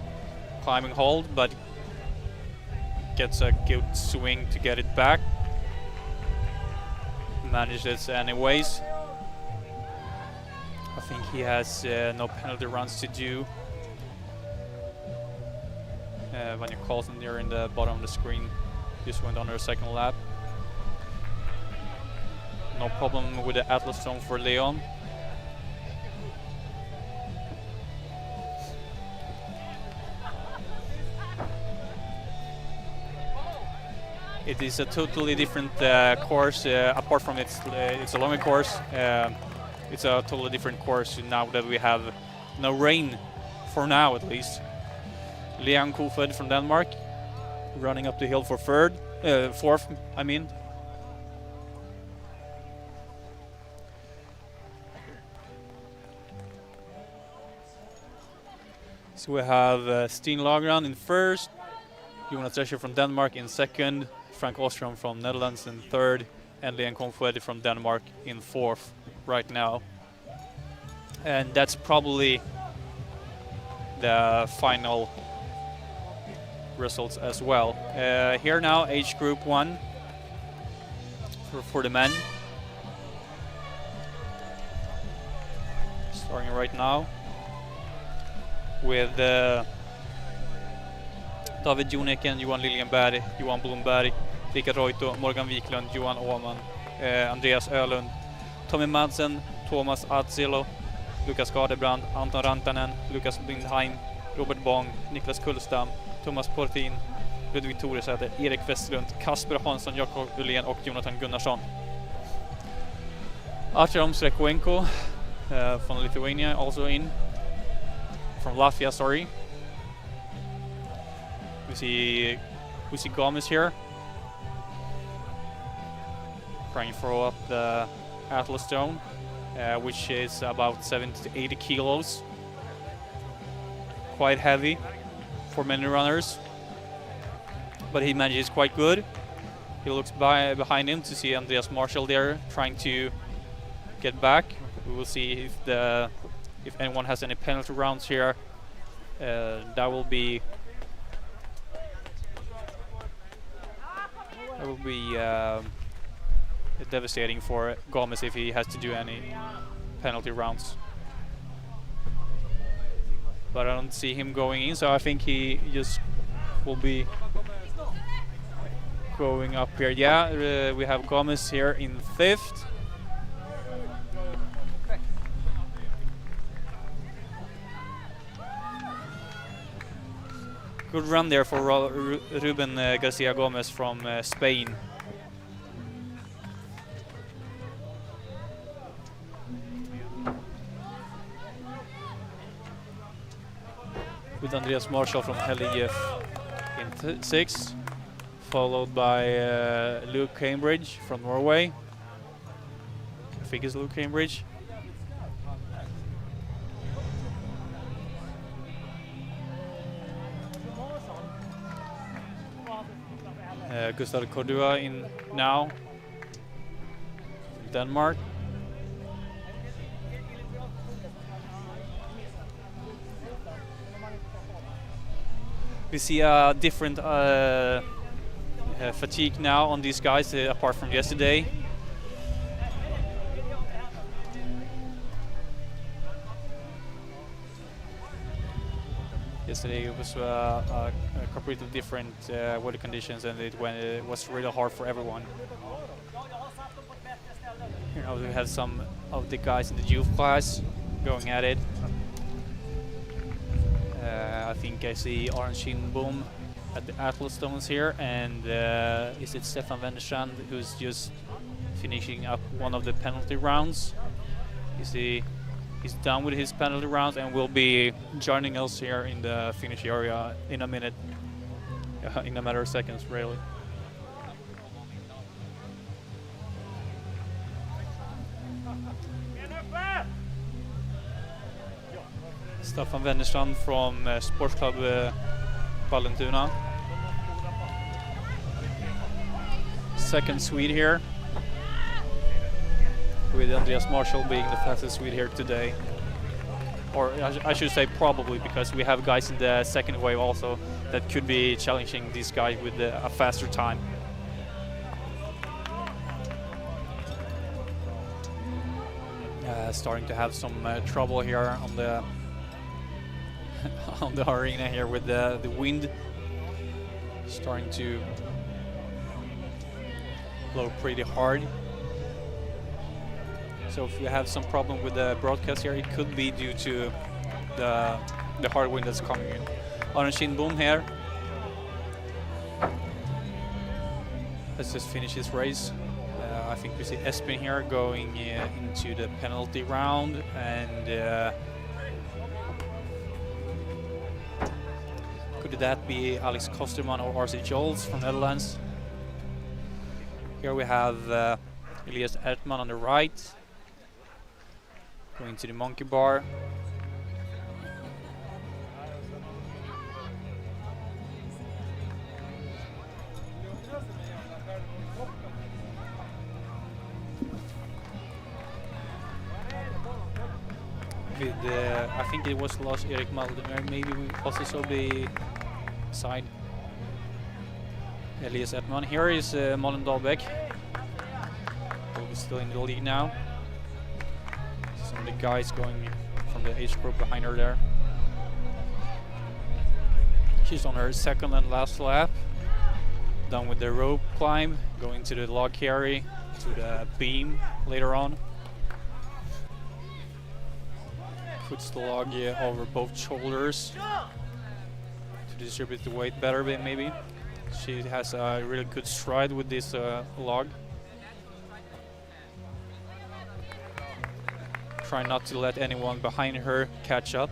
climbing hold, but gets a good swing to get it back. Manages anyways. I think he has no penalty runs to do. Vanya Carlson there in the bottom of the screen just went on her second lap. No problem with the Atlas Stone for Leon. It is a totally different course. Apart from it's a longer course, it's a totally different course now that we have no rain for now at least. Liang Kofed from Denmark running up the hill for fourth, I mean. So we have Steen Lagran in first, Jonas Drescher from Denmark in second, Frank Ostrom from Netherlands in third, and Liang Kofed from Denmark in fourth right now. And that's probably the final results as well. Here now, age group 1 for the men. Starting right now with David Joneken, Johan Liljenberg, Johan Blomberg, Rickard Reuto, Morgan Wiklund, Johan Åman, Andreas Ölund, Tommy Madsen, Thomas Atzilo, Lukas Gardebrand, Anton Rantanen, Lukas Bindheim, Robert Bong, Niklas Kullstam, Thomas Portin, Ludvig Toresäter, Erik Westlund, Kasper Hansson, Jakob Ullén och Jonathan Gunnarsson. Artyom Srekoenko from Lithuania also in. From Latvia, sorry. We see Gomez here. Trying to throw up the Atlas Stone, which is about 70 to 80 kilos. Quite heavy for many runners, but he manages quite good. He looks behind him to see Andreas Marshall there trying to get back. We will see if anyone has any penalty rounds here. That will be devastating for Gomez if he has to do any penalty rounds. But I don't see him going in, so I think he just will be going up here. Yeah, we have Gomez here in 5th. Good run there for Ruben Garcia Gomez from Spain. With Andreas Marshall from Helligef in 6th, followed by Luke Cambridge from Norway. I think it's Luke Cambridge. Gustav Cordua in now, Denmark. We see a different fatigue now on these guys apart from yesterday. Yesterday it was a completely different weather conditions, and it was really hard for everyone. Here now we have some of the guys in the youth class going at it. I think I see Arne Kindbom at the Atlas Stones here, and is it Stefan Wennerstrand who's just finishing up one of the penalty rounds? You see he's done with his penalty rounds and will be joining us here in the finish area in a minute, in a matter of seconds really. Staffan Wennerstrand from Sportsklubb Vallentuna. Second Swede here, with Andreas Marshall being the fastest Swede here today. Or I should say probably, because we have guys in the second wave also that could be challenging this guy with a faster time. Starting to have some trouble here on the on the arena here with the wind starting to blow pretty hard. So if you have some problem with the broadcast here, it could be due to the hard wind that's coming in. Arne Kindbom here. Let's just finish this race. I think we see Espen here going into the penalty round, and that be Alex Kosterman or RC Jols from Netherlands? Here we have Elias Ertman on the right, going to the monkey bar. With, I think it was Lars Erik Maldemer, maybe we also saw the side. Elias Edman. Here is Malin Dahlbeck. He's still in the lead now. Some of the guys going from the age group behind her there. She's on her second and last lap. Done with the rope climb, going to the log carry, to the beam later on. Puts the log over both shoulders to distribute the weight better, maybe. She has a really good stride with this log. Try not to let anyone behind her catch up.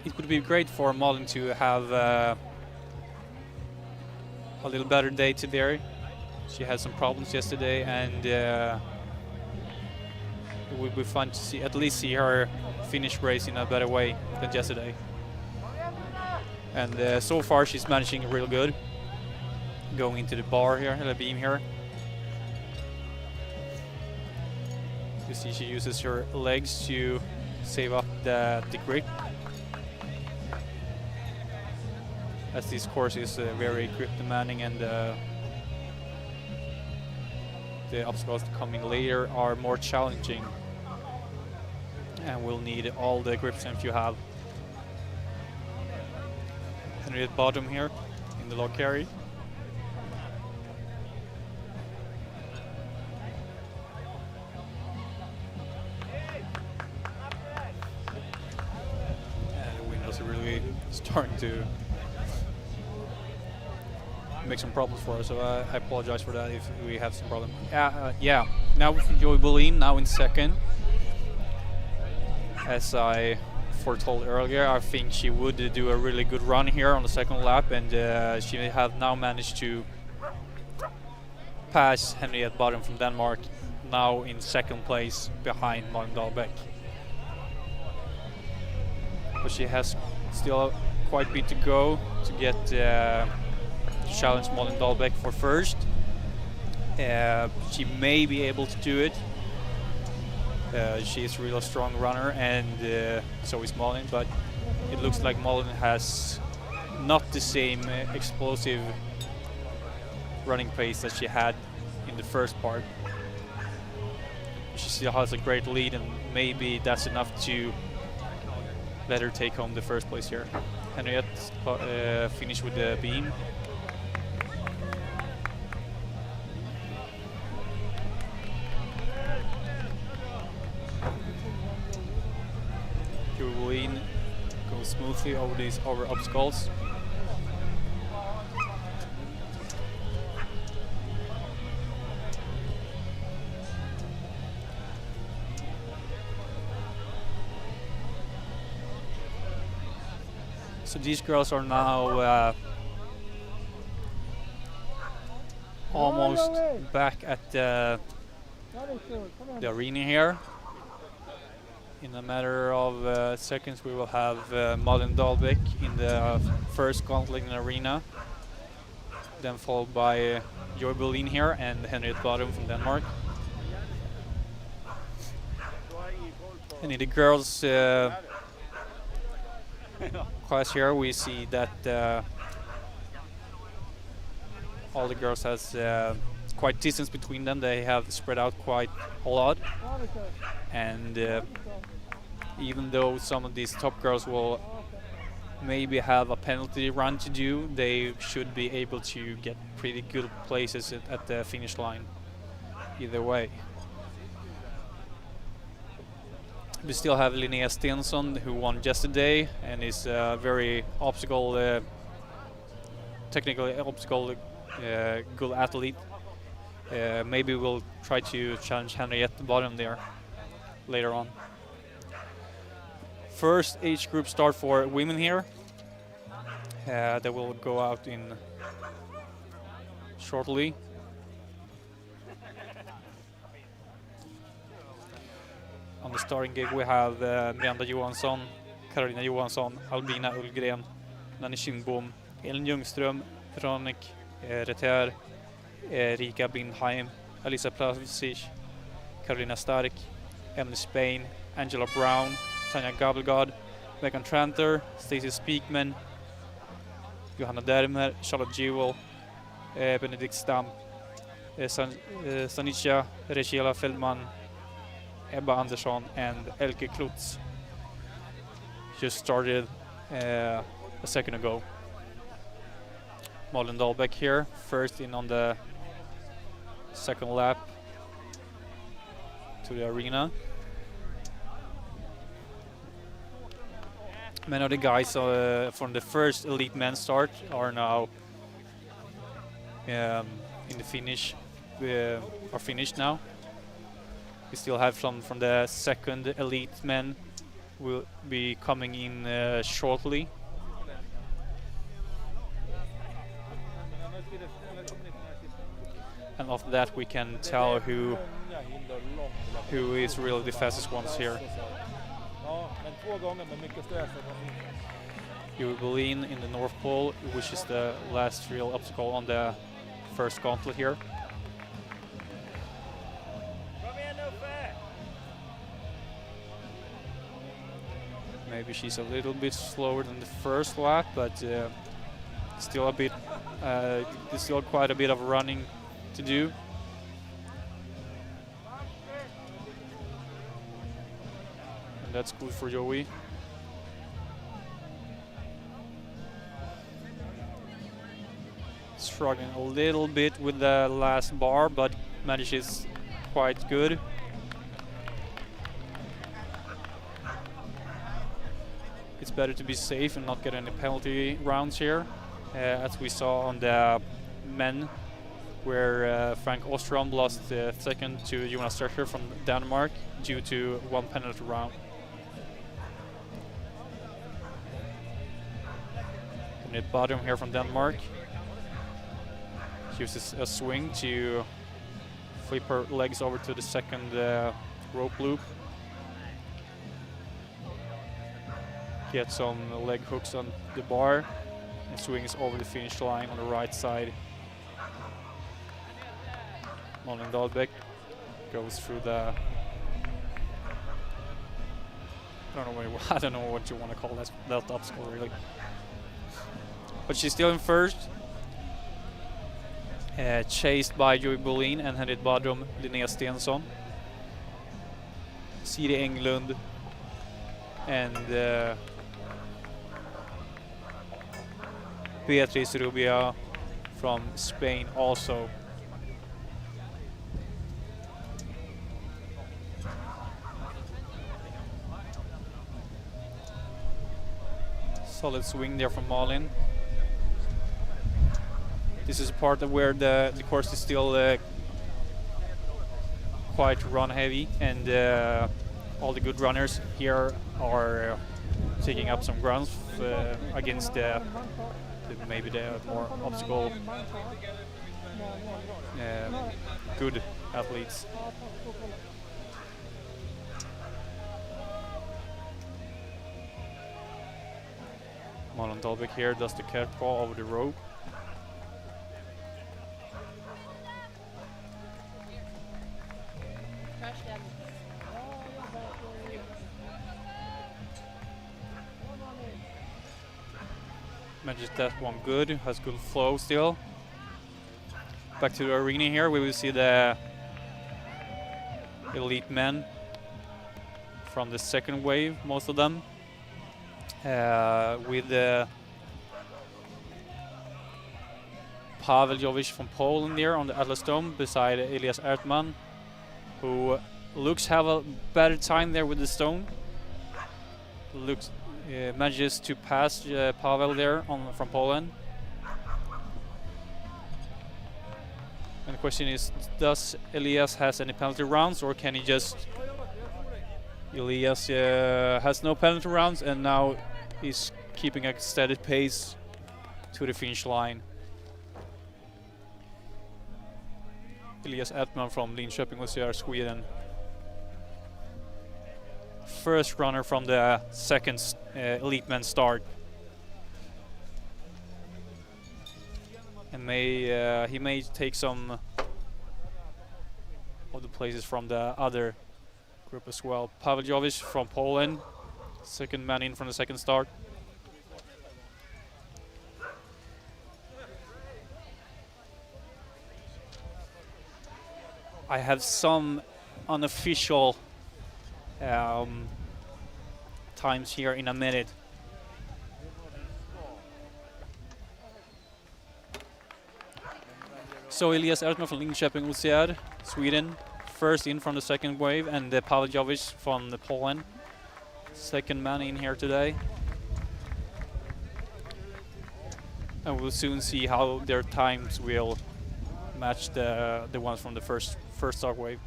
It would be great for Malin to have a little better day today. She had some problems yesterday, and it would be fun to see, at least see her finish race in a better way than yesterday. And so far she's managing real good. Going into the bar here, the beam here. You see she uses her legs to save up the grip. As this course is very grip demanding, and the obstacles coming later are more challenging and will need all the grip strength you have. Henry at bottom here in the log carry. And the wind is really starting to make some problems for us, so I apologize for that if we have some problem. Yeah, now with Joey Bolin, now in second. As I foretold earlier, I think she would do a really good run here on the second lap, and she have now managed to pass Henriette Bottom from Denmark, now in second place behind Malin Dahlbeck. But she has still quite a bit to go to get challenge Malin Dahlbeck for first. She may be able to do it. She is a real strong runner, and so is Malin, but it looks like Malin has not the same explosive running pace that she had in the first part. She still has a great lead, and maybe that's enough to let her take home the first place here. Henriette finished with the beam. Goes smoothly over these obstacles. So these girls are now almost back at the arena here. In a matter of seconds, we will have Malin Dahlbeck in the first gauntlet in the arena, then followed by Joy Bolin here and Henriette Bottom from Denmark. And in the girls class here, we see that all the girls has quite distance between them. They have spread out quite a lot, and even though some of these top girls will maybe have a penalty run to do, they should be able to get pretty good places at the finish line either way. We still have Linnea Stensson, who won yesterday and is very technically obstacle good athlete. Maybe we'll try to challenge Henriette Bottom there later on. First age group start for women here. They will go out in shortly. On the starting gig we have Miranda Johansson, Carolina Johansson, Albina Ullgren, Nanny Kindbom, Elin Ljungström, Veronik Reter, Rika Bindheim, Alisa Plavsic, Carolina Stark, Emily Spain, Angela Brown, Tanya Gabelgard, Megan Tranter, Stacey Speakman, Johanna Dermer, Charlotte Jewell, Benedikt Stam, Stanicia Regila Feldman, Ebba Andersson, and Elke Klutz. Just started a second ago. Malin Dahlbeck here, first in on the second lap to the arena. Many of the guys from the first elite men start are now in the finish. Are finished now. We still have some from the second elite men will be coming in shortly. And after that we can tell who is really the fastest ones here. Berlin in the North Pole, which is the last real obstacle on the first gauntlet here. Maybe she's a little bit slower than the first lap, but still a bit. There's still quite a bit of running to do. And that's good for Joey. Struggling a little bit with the last bar, but manages quite good. It's better to be safe and not get any penalty rounds here, as we saw on the men, where Frank Ostrom lost second to Jonas Strescher from Denmark due to one penalty round. Henriette Bottom here from Denmark uses a swing to flip her legs over to the second rope loop. Get some leg hooks on the bar and swings over the finish line on the right side. Malin Dahlbeck goes through the I don't know what you want to call that obstacle really. But she's still in first. Chased by Joey Bolin and Henriette Badrum, Linnea Stensson, Siri Englund, and Beatriz Rubia from Spain also. Solid swing there from Malin. This is a part where the course is still quite run heavy, and all the good runners here are taking up some grounds against maybe the more obstacle good athletes. Malin Dahlbeck here does the cat crawl over the rope. Manages that one good, has good flow still. Back to the arena here, we will see the elite men from the second wave, most of them. With Pavel Jovic from Poland there on the Atlas Dome beside Elias Ertman, who looks have a better time there with the stone. Manages to pass Pavel there from Poland. question is, does Elias has any penalty rounds, or can he just... Elias has no penalty rounds, and now he's keeping a steady pace to the finish line. Elias Edman from Linköping, OCR, Sweden. First runner from the second elite men start. And he may take some of the places from the other group as well. Pavel Jovic from Poland, second man in from the second start. I have some unofficial times here in a minute. So Elias Ertman from Linköping, OCR, Sweden, first in from the second wave, and Pavel Jovic from Poland, second man in here today. And we'll soon see how their times will match the ones from the first start wave.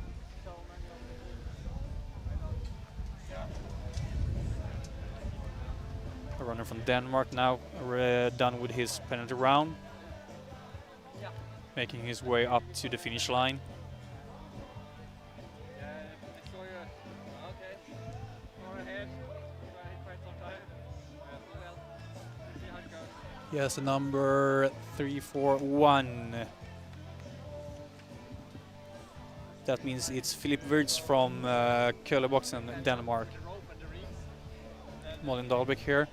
A runner from Denmark now done with his penalty round, making his way up to the finish line. Yes, number 341. That means it's Philip Wirtz from Kølleboxen, Denmark. Malin Dahlbeck here.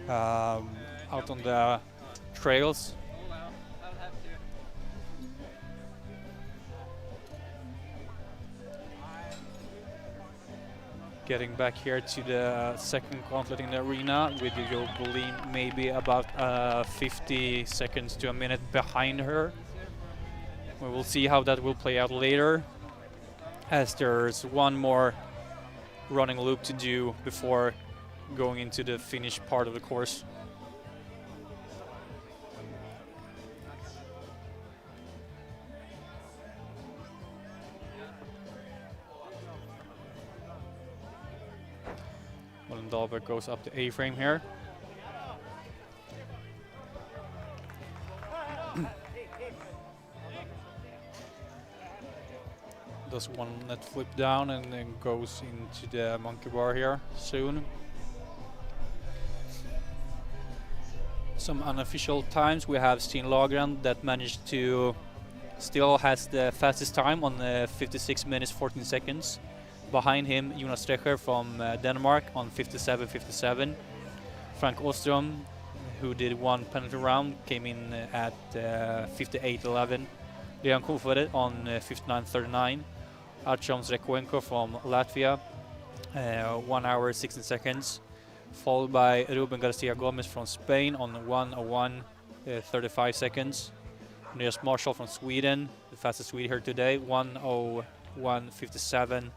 Out on the trails. Getting back here to the second gauntlet in the arena with Joe Bolin maybe about 50 seconds to a minute behind her. We will see how that will play out later, as there's one more running loop to do before going into the finish part of the course. Malin Dahlbeck goes up the A-frame here. Does one net flip down and then goes into the monkey bar here soon. Some unofficial times. We have Steen Lagren that managed to still has the fastest time on 56 minutes 14 seconds. Behind him, Jonas Strecher from Denmark on 57.57. Frank Åström, who did one penalty round, came in at 58.11. Leon Kofere on 59.39. Artyom Zrekoenko from Latvia, 1 hour 16 seconds. Followed by Ruben Garcia Gomez from Spain on 1:01 35 seconds. Andreas Marshall from Sweden, the fastest Swede here today, 1:01.57.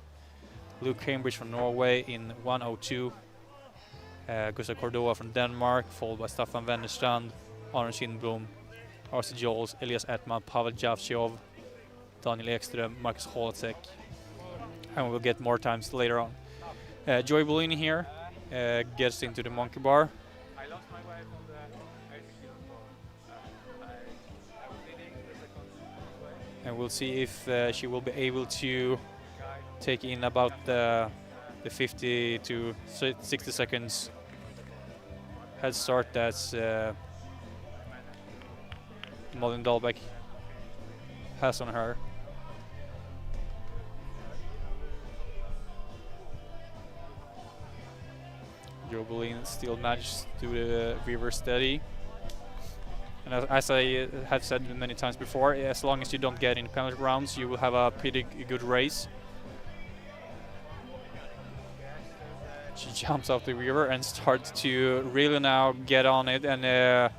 Luke Cambridge from Norway in 1:02. Gustav Cordova from Denmark, followed by Staffan Wennerstrand, Aron Kindblom, Arsi Jols, Elias Edman, Pavel Javtjov, Daniel Ekström, Marcus Holacek, and we'll get more times later on. Joey Bolini here gets into the monkey bar. And we'll see if she will be able to take in about the 50 to 60 seconds head start that's Malin Dahlbeck has on her. Joe Bolin still managed to do the reverse steady. And as I have said many times before, as long as you don't get in penalty rounds, you will have a pretty good race. She jumps off the river and starts to really now get on it, and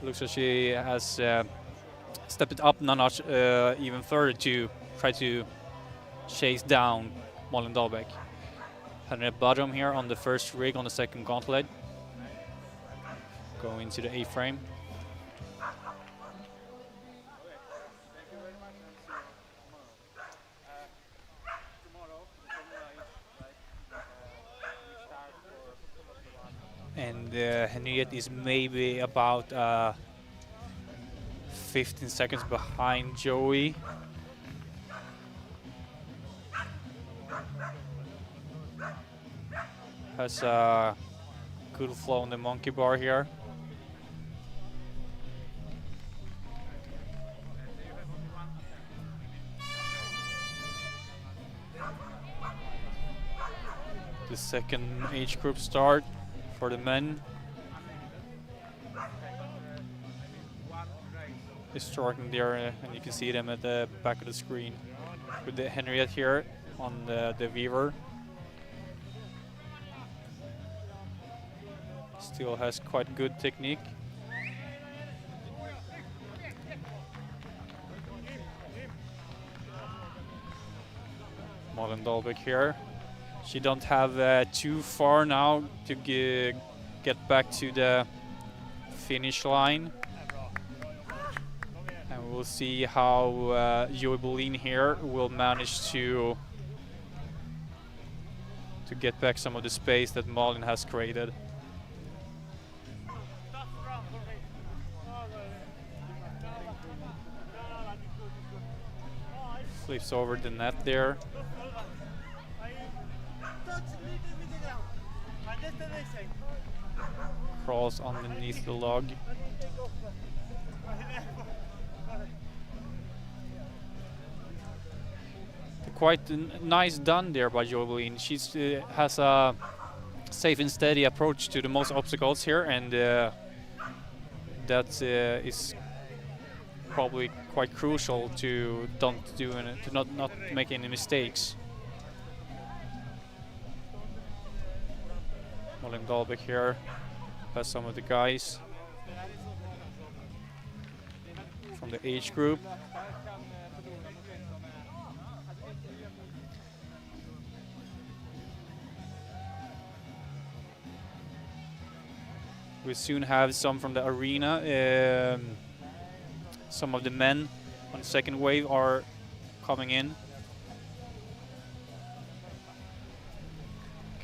looks like she has stepped it up a notch even further to try to chase down Malin Dahlbeck. Henriette Badrum here on the first rig on the second gauntlet. Go into the A-frame. And Henriette is maybe about 15 seconds behind Joey. Has a good flow on the monkey bar here. The second age group start for the men is starting there, and you can see them at the back of the screen with the Henriette here on the Weaver. Still has quite good technique. Malin Dahlbeck here. She don't have too far now to get back to the finish line. And we'll see how Joey Bolin here will manage to get back some of the space that Malin has created. Flips over the net there. Crawls underneath the log. Quite nice done there by Joey. She has a safe and steady approach to the most obstacles here, and that is probably quite crucial to not make any mistakes. Malin Dahlbeck here has some of the guys from the age group. We soon have some from the arena. Some of the men on the second wave are coming in.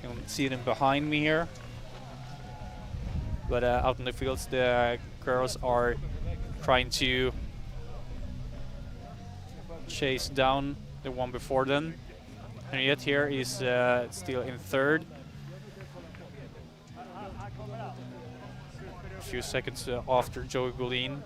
Can see them behind me here. But out in the fields, the girls are trying to chase down the one before them. Henriette here is still in third. A few seconds after Joey Bolin.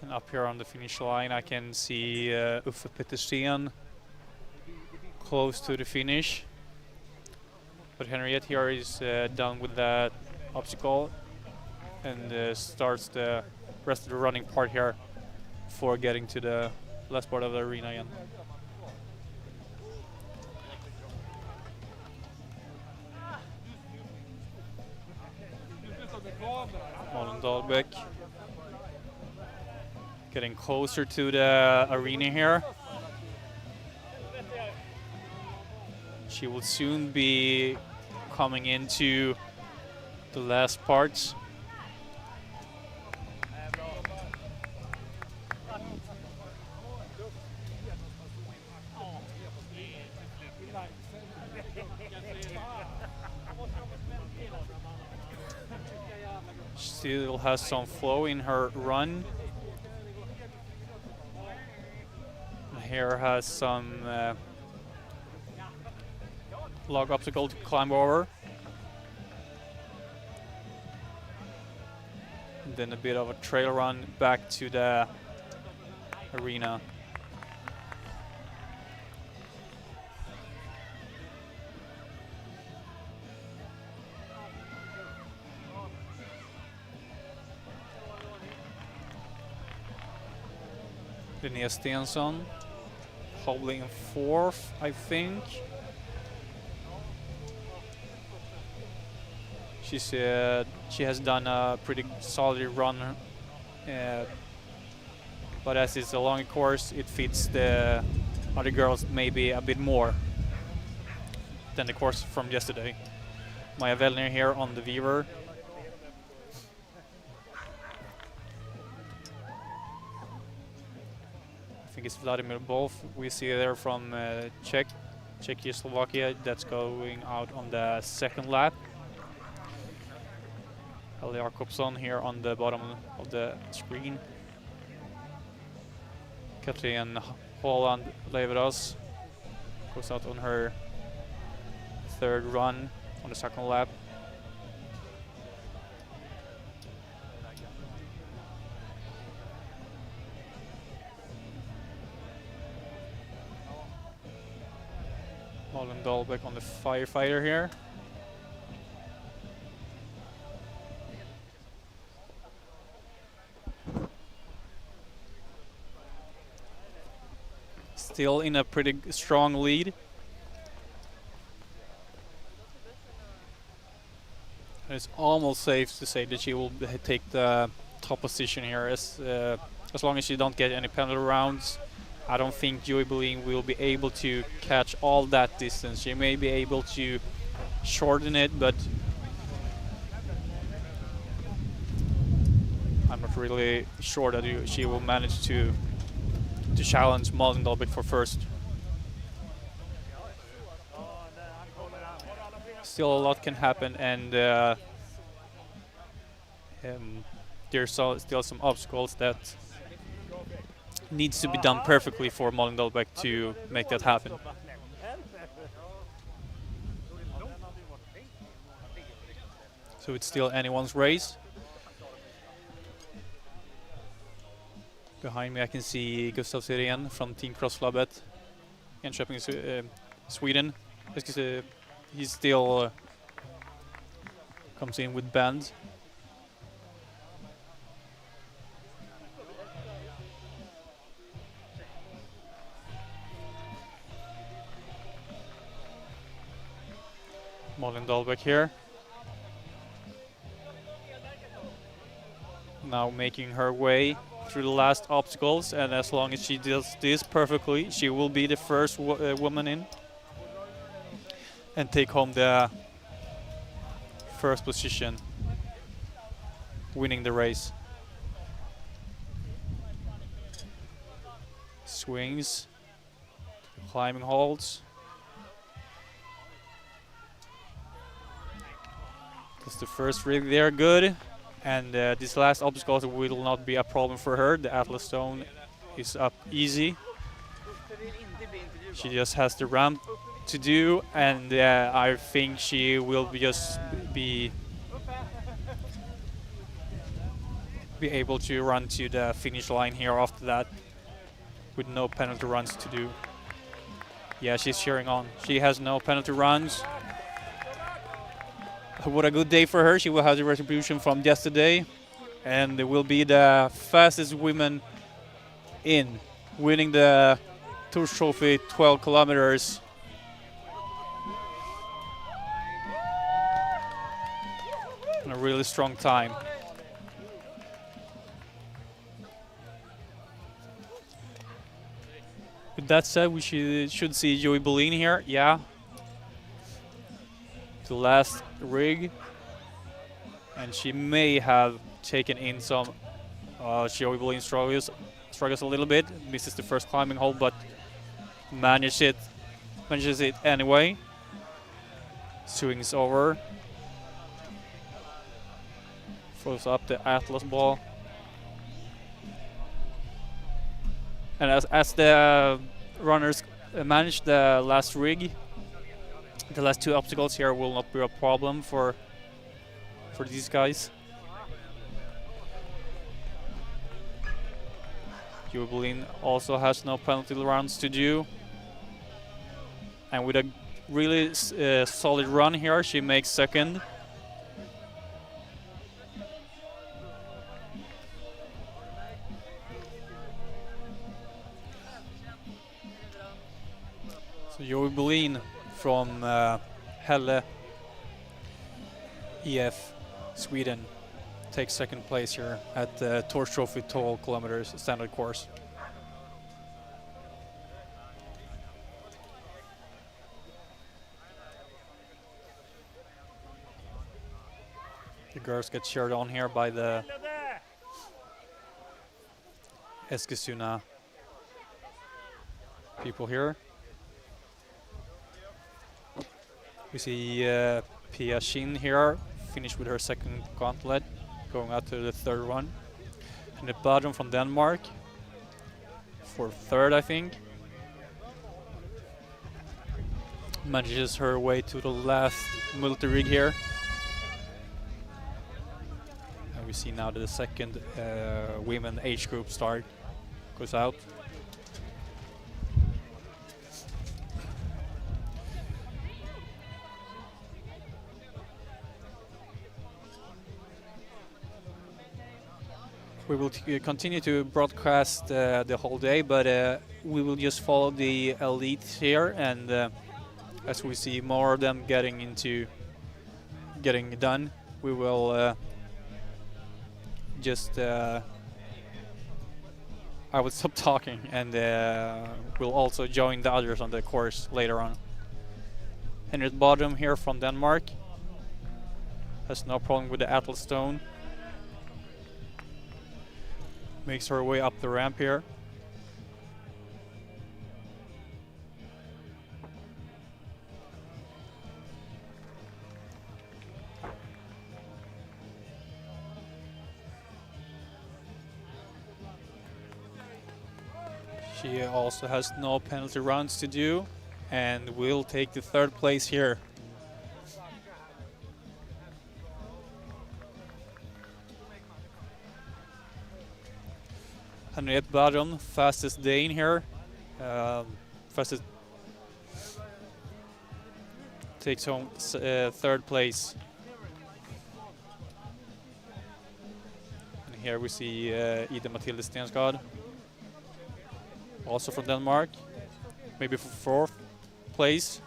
And up here on the finish line I can see Uffe Pettersen close to the finish. But Henriette here is done with that obstacle and starts the rest of the running part here before getting to the last part of the arena again. Malin Dahlbeck getting closer to the arena here. She will soon be coming into the last parts. Still has some flow in her run. Here has some log obstacle to climb over. And then a bit of a trail run back to the arena. Linnea Stensson holding in fourth, I think. She said she has done a pretty solid run but as it's a longer course, it fits the other girls maybe a bit more than the course from yesterday. Maja Wellner here on the Weaver. I think it's Vladimir Bolf we see there from Czechoslovakia, that's going out on the second lap. Helle Jakobsson here on the bottom of the screen. Kathleen Holland Leveras goes out on her third run on the second lap. Malin Dahlbeck on the firefighter here. Still in a pretty strong lead. And it's almost safe to say that she will take the top position here, as long as she don't get any penalty rounds. I don't think Joey Boleen will be able to catch all that distance. She may be able to shorten it, but I'm not really sure that she will manage to challenge Malin Dahlbeck for first. Still a lot can happen, and there's still some obstacles that needs to be done perfectly for Malin Dahlbeck to make that happen. So it's still anyone's race. Behind me I can see Gustav Sirén from Team Crosslabbet, Enköping, Sweden. He still comes in with band. Malin Dahlbeck here. Now making her way through the last obstacles, and as long as she does this perfectly, she will be the first woman in and take home the first position, winning the race. Swings, climbing holds. That's the first rig there, good. And this last obstacle will not be a problem for her. The Atlas Stone is up easy. She just has the ramp to do, and I think she will just be able to run to the finish line here after that with no penalty runs to do. Yeah, she's cheering on. She has no penalty runs. What a good day for her. She will have the retribution from yesterday, and it will be the fastest woman in, winning the Tour Trophy 12 kilometers. And a really strong time. With that said, we should see Joey Boleen here. Yeah. The last rig, and she may have taken in some. Joey Boleen struggles a little bit, misses the first climbing hold, but manages it anyway. Swings over, throws up the Atlas ball, and as the runners manage the last rig, the last two obstacles here will not be a problem for these guys. Joey Boleen also has no penalty rounds to do, and with a really solid run here, she makes second. So Joey Boleen from Helle EF Sweden take second place here at the Torch Trophy 12 kilometers standard course. The girls get cheered on here by the Eskilstuna people here. We see Pia Shin here, finished with her second gauntlet, going out to the third one. And the Podium from Denmark for third, I think. Manages her way to the last multi-rig here. And we see now that the second women age group start goes out. We will continue to broadcast the whole day, but we will just follow the elites here, and as we see more of them getting done, we will I will stop talking, and we'll also join the others on the course later on. Henriette Podium here from Denmark has no problem with the Atlas Stone. Makes her way up the ramp here. She also has no penalty runs to do and will take the third place here. Henriette Podium, fastest Dane here. Fastest takes home third place. And here we see Ida Mathilde Stensgaard, also from Denmark, maybe for fourth place.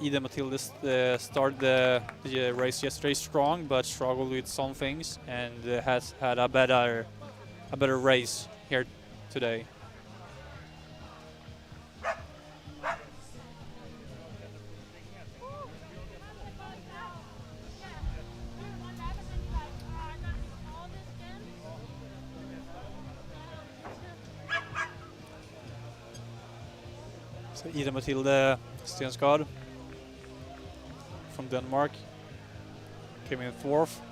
Ida Mathilde started the race yesterday strong, but struggled with some things, and has had a better race here today. So Ida Mathilde Stensgaard from Denmark came in fourth.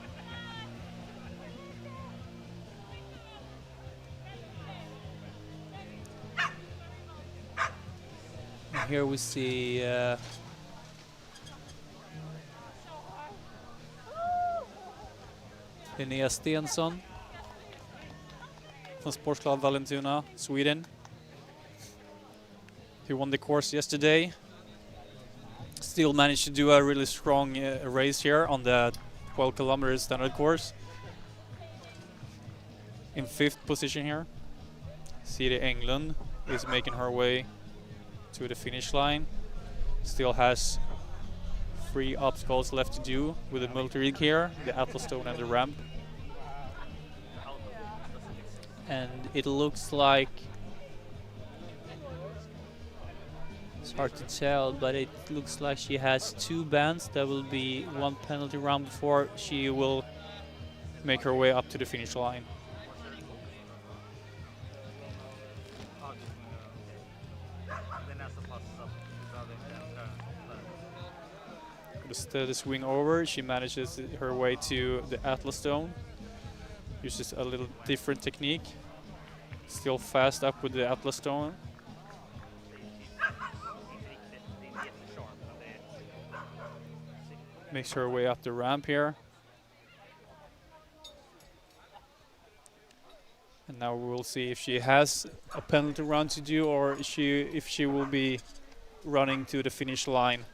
And here we see Linnea Stensson from Sportsklubb Vallentuna, Sweden. He won the course yesterday. Still managed to do a really strong race here on the 12 kilometers standard course. In fifth position here. Siri Englund is making her way to the finish line. Still has 3 obstacles left to do with the multi-rig here, the Atlas Stone and the ramp. And it looks like, it's hard to tell, but it looks like she has 2 bans. There will be 1 penalty round before she will make her way up to the finish line. With a steady swing over, she manages her way to the Atlas Stone. Uses a little different technique. Still fast up with the Atlas Stone. Makes her way up the ramp here. And now we will see if she has a penalty run to do, or if she will be running to the finish line.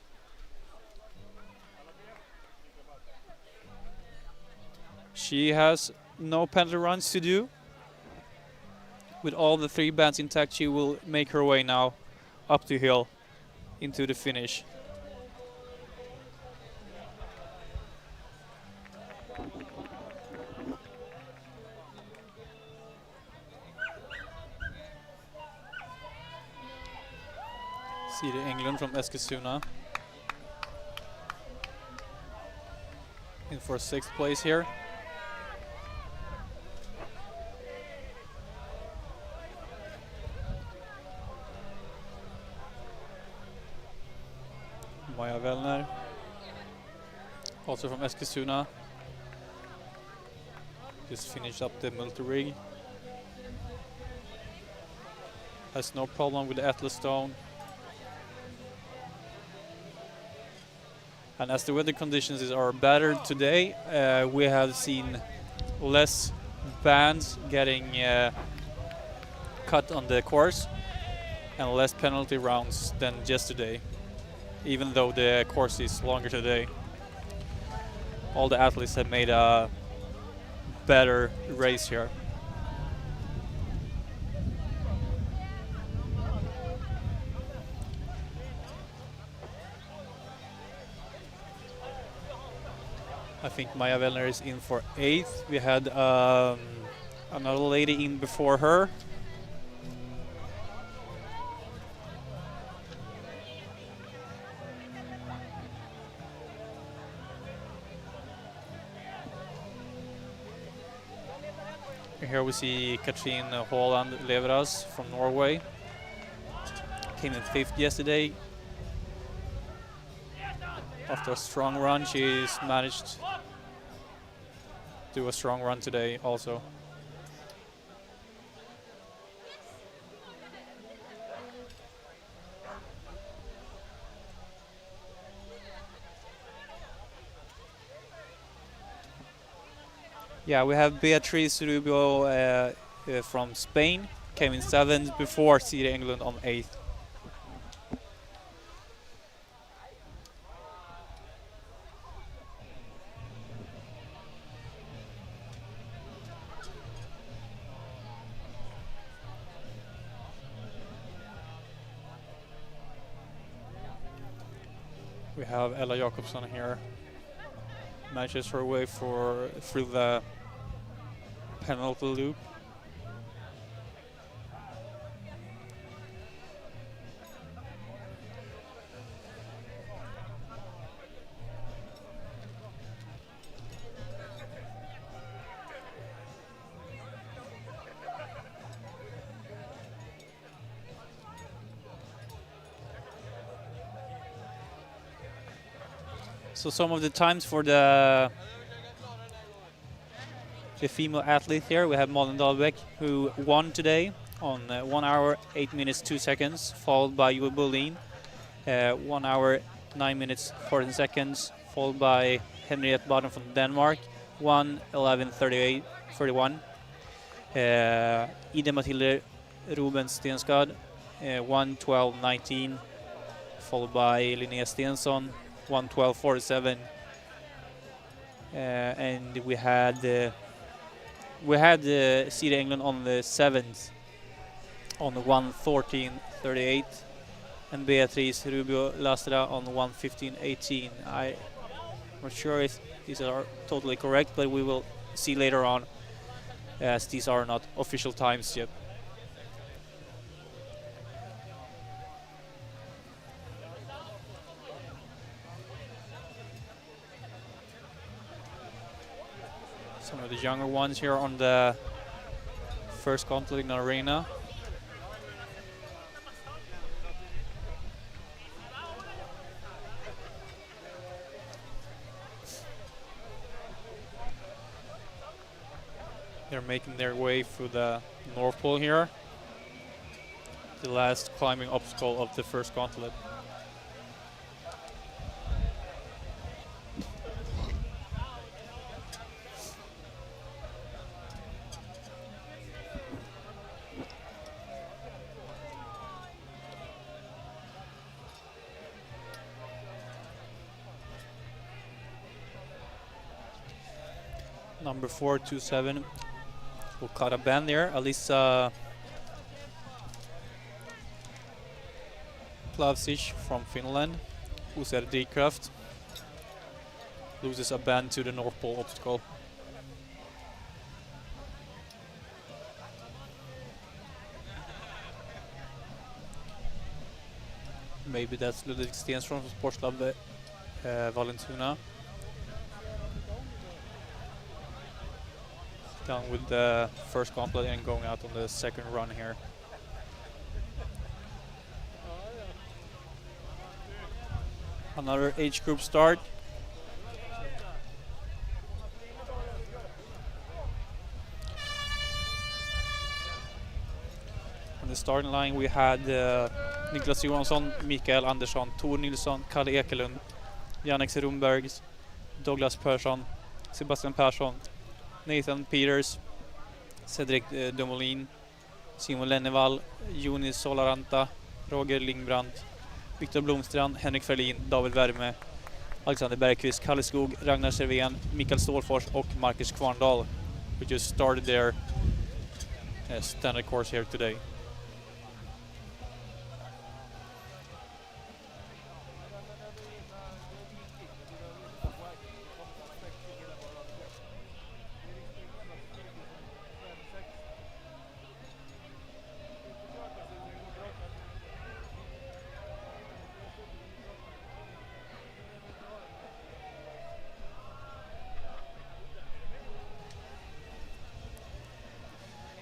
She has no penalty runs to do. With all the 3 bands intact, she will make her way now up the hill into the finish. See the England from Eskilstuna in for 6th place here. Maja Wellner, also from Eskilstuna, just finished up the multi-rig. Has no problem with the Atlas stone. And as the weather conditions are better today, we have seen less bands getting cut on the course and less penalty rounds than yesterday, even though the course is longer today. All the athletes have made a better race here. I think Maja Wellner is in for 8th. We had another lady in before her. Here we see Katrin Haaland Leveras from Norway. Came in 5th yesterday. After a strong run, she's managed to do a strong run today also. Yeah, we have Beatriz Rubio from Spain, came in 7th before Cedar England on 8th. We have Ella Jakobsson here, matches her way through the penalty loop. So some of the times for the female athlete here, we have Malin Dahlbeck, who won today on 1 hour 8 minutes 2 seconds, followed by Joel Bolin, 1 hour 9 minutes 14 seconds, followed by Henriette Baden from Denmark, 1:11:31. Ida Mathilde Ruben Stensgaard, 1:12:19, followed by Linnea Stensson, 1:12:47, and we had Cedar England on the 7th on 1:14:38, and Beatriz Rubio Lastra on 1:15:18. I'm not sure if these are totally correct, but we will see later on, as these are not official times yet. Some of the younger ones here on the first Continental Arena. They're making their way through the North Pole here, the last climbing obstacle of the first gauntlet. Number 427 will cut a bend there. Alisa Plavsic from Finland, User Drivkraft, loses a band to the North Pole obstacle. Maybe that's Ludvig Stenström from Sportslab Vallentuna. Done with the first gauntlet and going out on the second run here. Another age group start. On the starting line we had Niklas Johansson, Mikael Andersson, Tor Nilsson, Kalle Ekelund, Jannex Rumbergs, Douglas Persson, Sebastian Persson, Nathan Peters, Cedric Demolin, Simon Lennevall, Jonis Solaranta, Roger Lingbrandt, Viktor Blomstrand, Henrik Ferlin, David Värme, Alexander Bergqvist, Kalle Skog, Ragnar Serven, Mikael Stålfors och Marcus Kvarndal, who just started their standard course here today.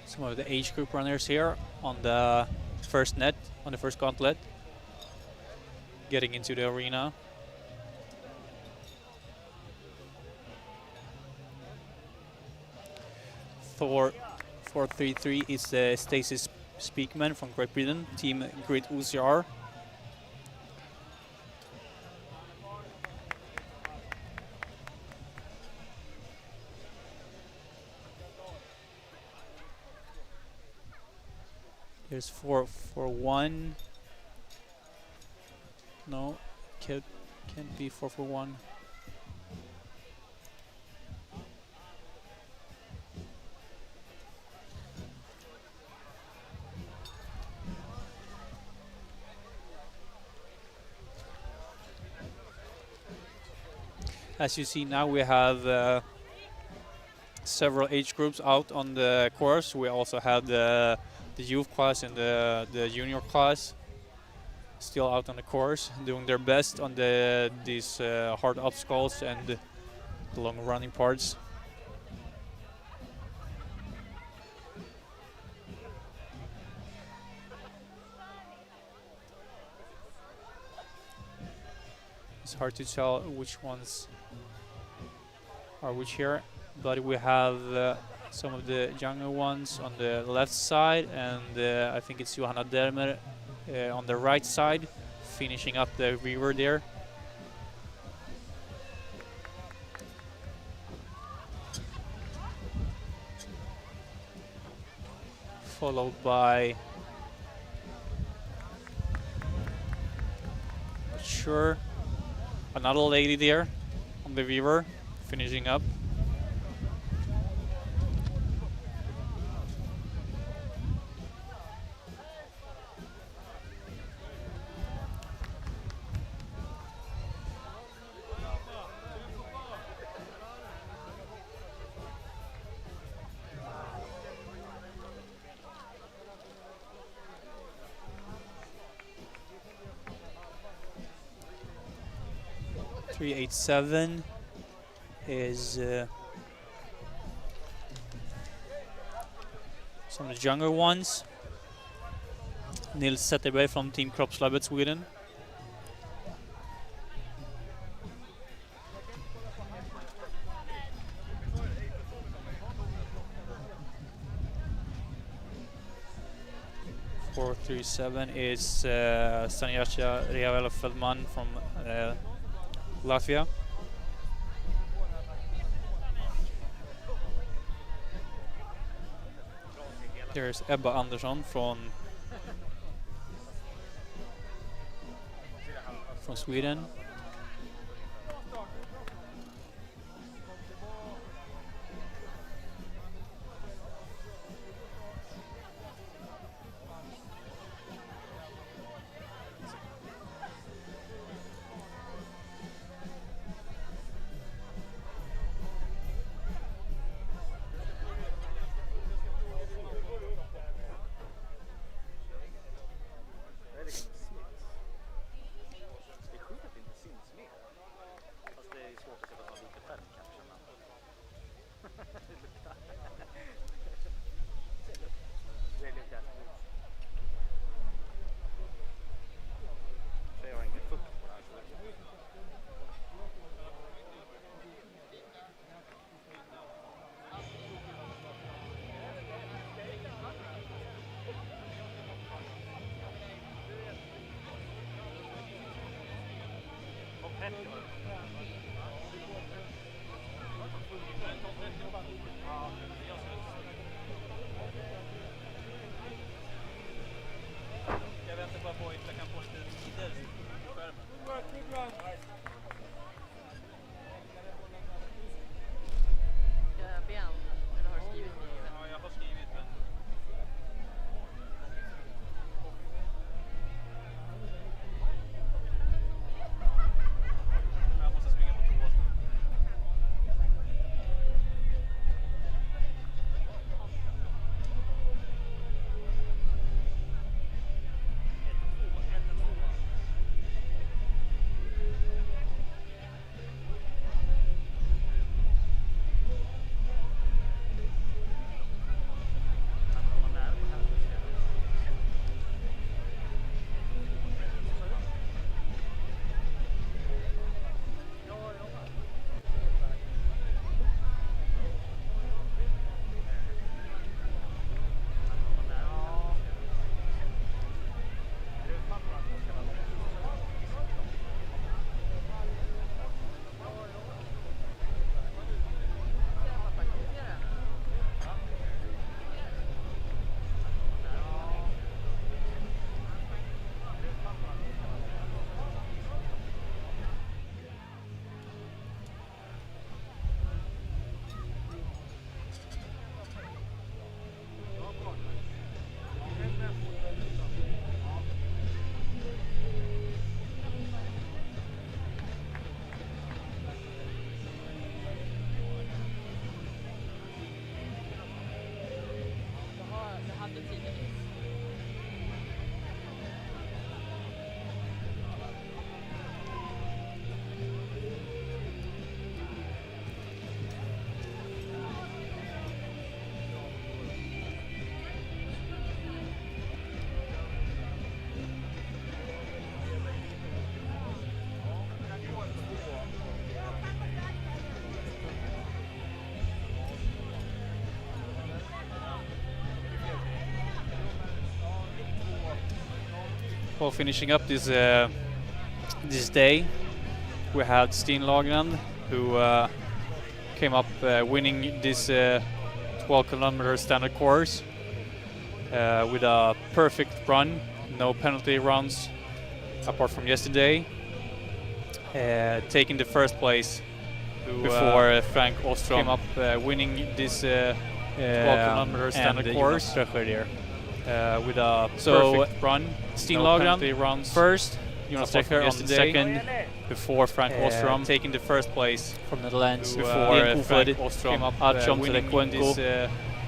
Some of the age group runners here on the first net, on the first gauntlet, getting into the arena. Thor 433 is Stacey Speakman from Great Britain, Team Grid UCR. There's 441. No, can't be 441. As you see now, we have several age groups out on the course. We also have the youth class and the junior class still out on the course, doing their best on these hard obstacles and the long running parts. It's hard to tell which ones are which here, but we have some of the younger ones on the left side, and I think it's Johanna Dermer on the right side, finishing up the river there. Followed by, not sure, another lady there on the river, finishing up. .387 is some of the younger ones. Nils Zetterberg from Team Kroppslabbet Sweden. .437 is Stanjacha Riavela Feldman from Latvia. There's Ebba Andersson from Sweden. Jag väntar bara på att jag kan få lite tider på skärmen. Ska jag be han, eller har du skrivit det? Ja, jag har skrivit men... Jag måste springa på toa. Jag hade tiden. Well, finishing up this this day, we had Steen Lagland, who came up winning this 12-kilometer standard course with a perfect run, no penalty runs apart from yesterday, taking the first place before Frank Ostrom came up winning this 12-kilometer standard course there. With a perfect run. Steen Lagland runs first, Jonas Strecker on the second, before Frank Ostrom taking the first place from Netherlands. Before Frank Ostrom winning this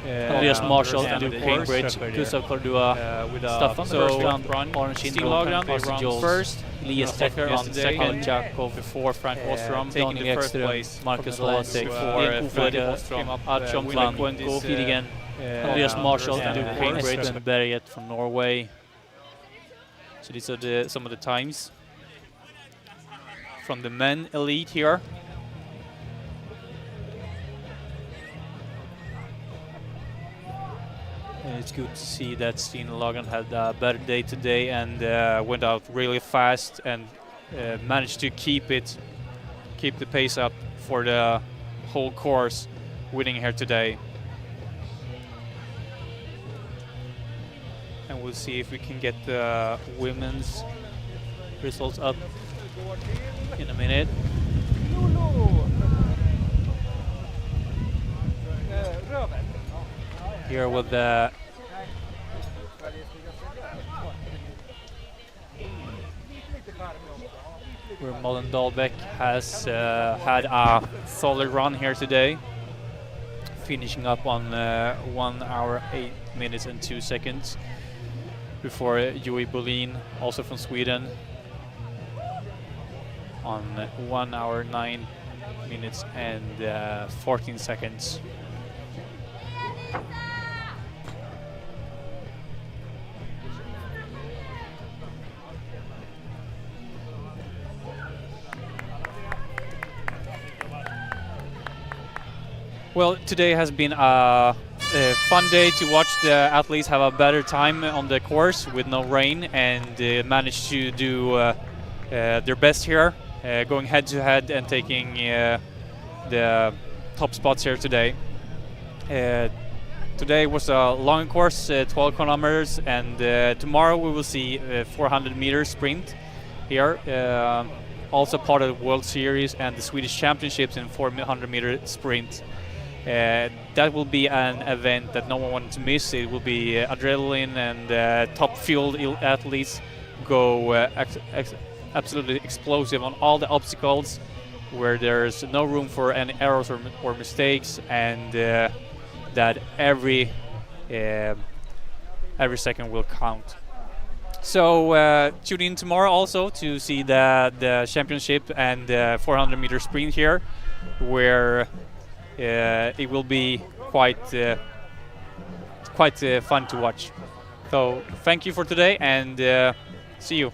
Andreas Marshall and standard Cambridge, Gustav Cordua, with a Staffan perfect run. Orange Steen Indro, Lagland Carsten runs Jones, first, Elias Strecker on second, Jakov, before Frank Ostrom taking Daniel the first Ekström, place, Marcus Holasek, Holasek, before Frank Ostrom Artyom winning Tvanko, this Firigen, Andreas Marshall and Cambridge. Espen Berget from Norway. So these are some of the times from the men elite here. And it's good to see that Steen Lagland had a better day today and went out really fast and managed to keep the pace up for the whole course, winning here today. And we'll see if we can get the women's results up in a minute. Here with the where Malin Dahlbeck has had a solid run here today, finishing up on 1 hour 8 minutes and 2 seconds before Joey Bolin, also from Sweden, on 1 hour 9 minutes and 14 seconds. Well, today has been a fun day to watch the athletes have a better time on the course with no rain and managed to do their best here. going head to head and taking the top spots here today. Today was a long course, 12 kilometers, and tomorrow we will see a 400 meter sprint here. Also part of the World Series and the Swedish Championships in 400 meter sprint. That will be an event that no one wants to miss. It will be adrenaline and top field athletes go absolutely explosive on all the obstacles, where there's no room for any errors or mistakes, and that every second will count. So tune in tomorrow also to see the championship and the 400 meter sprint here, where it will be quite fun to watch. So thank you for today, and see you.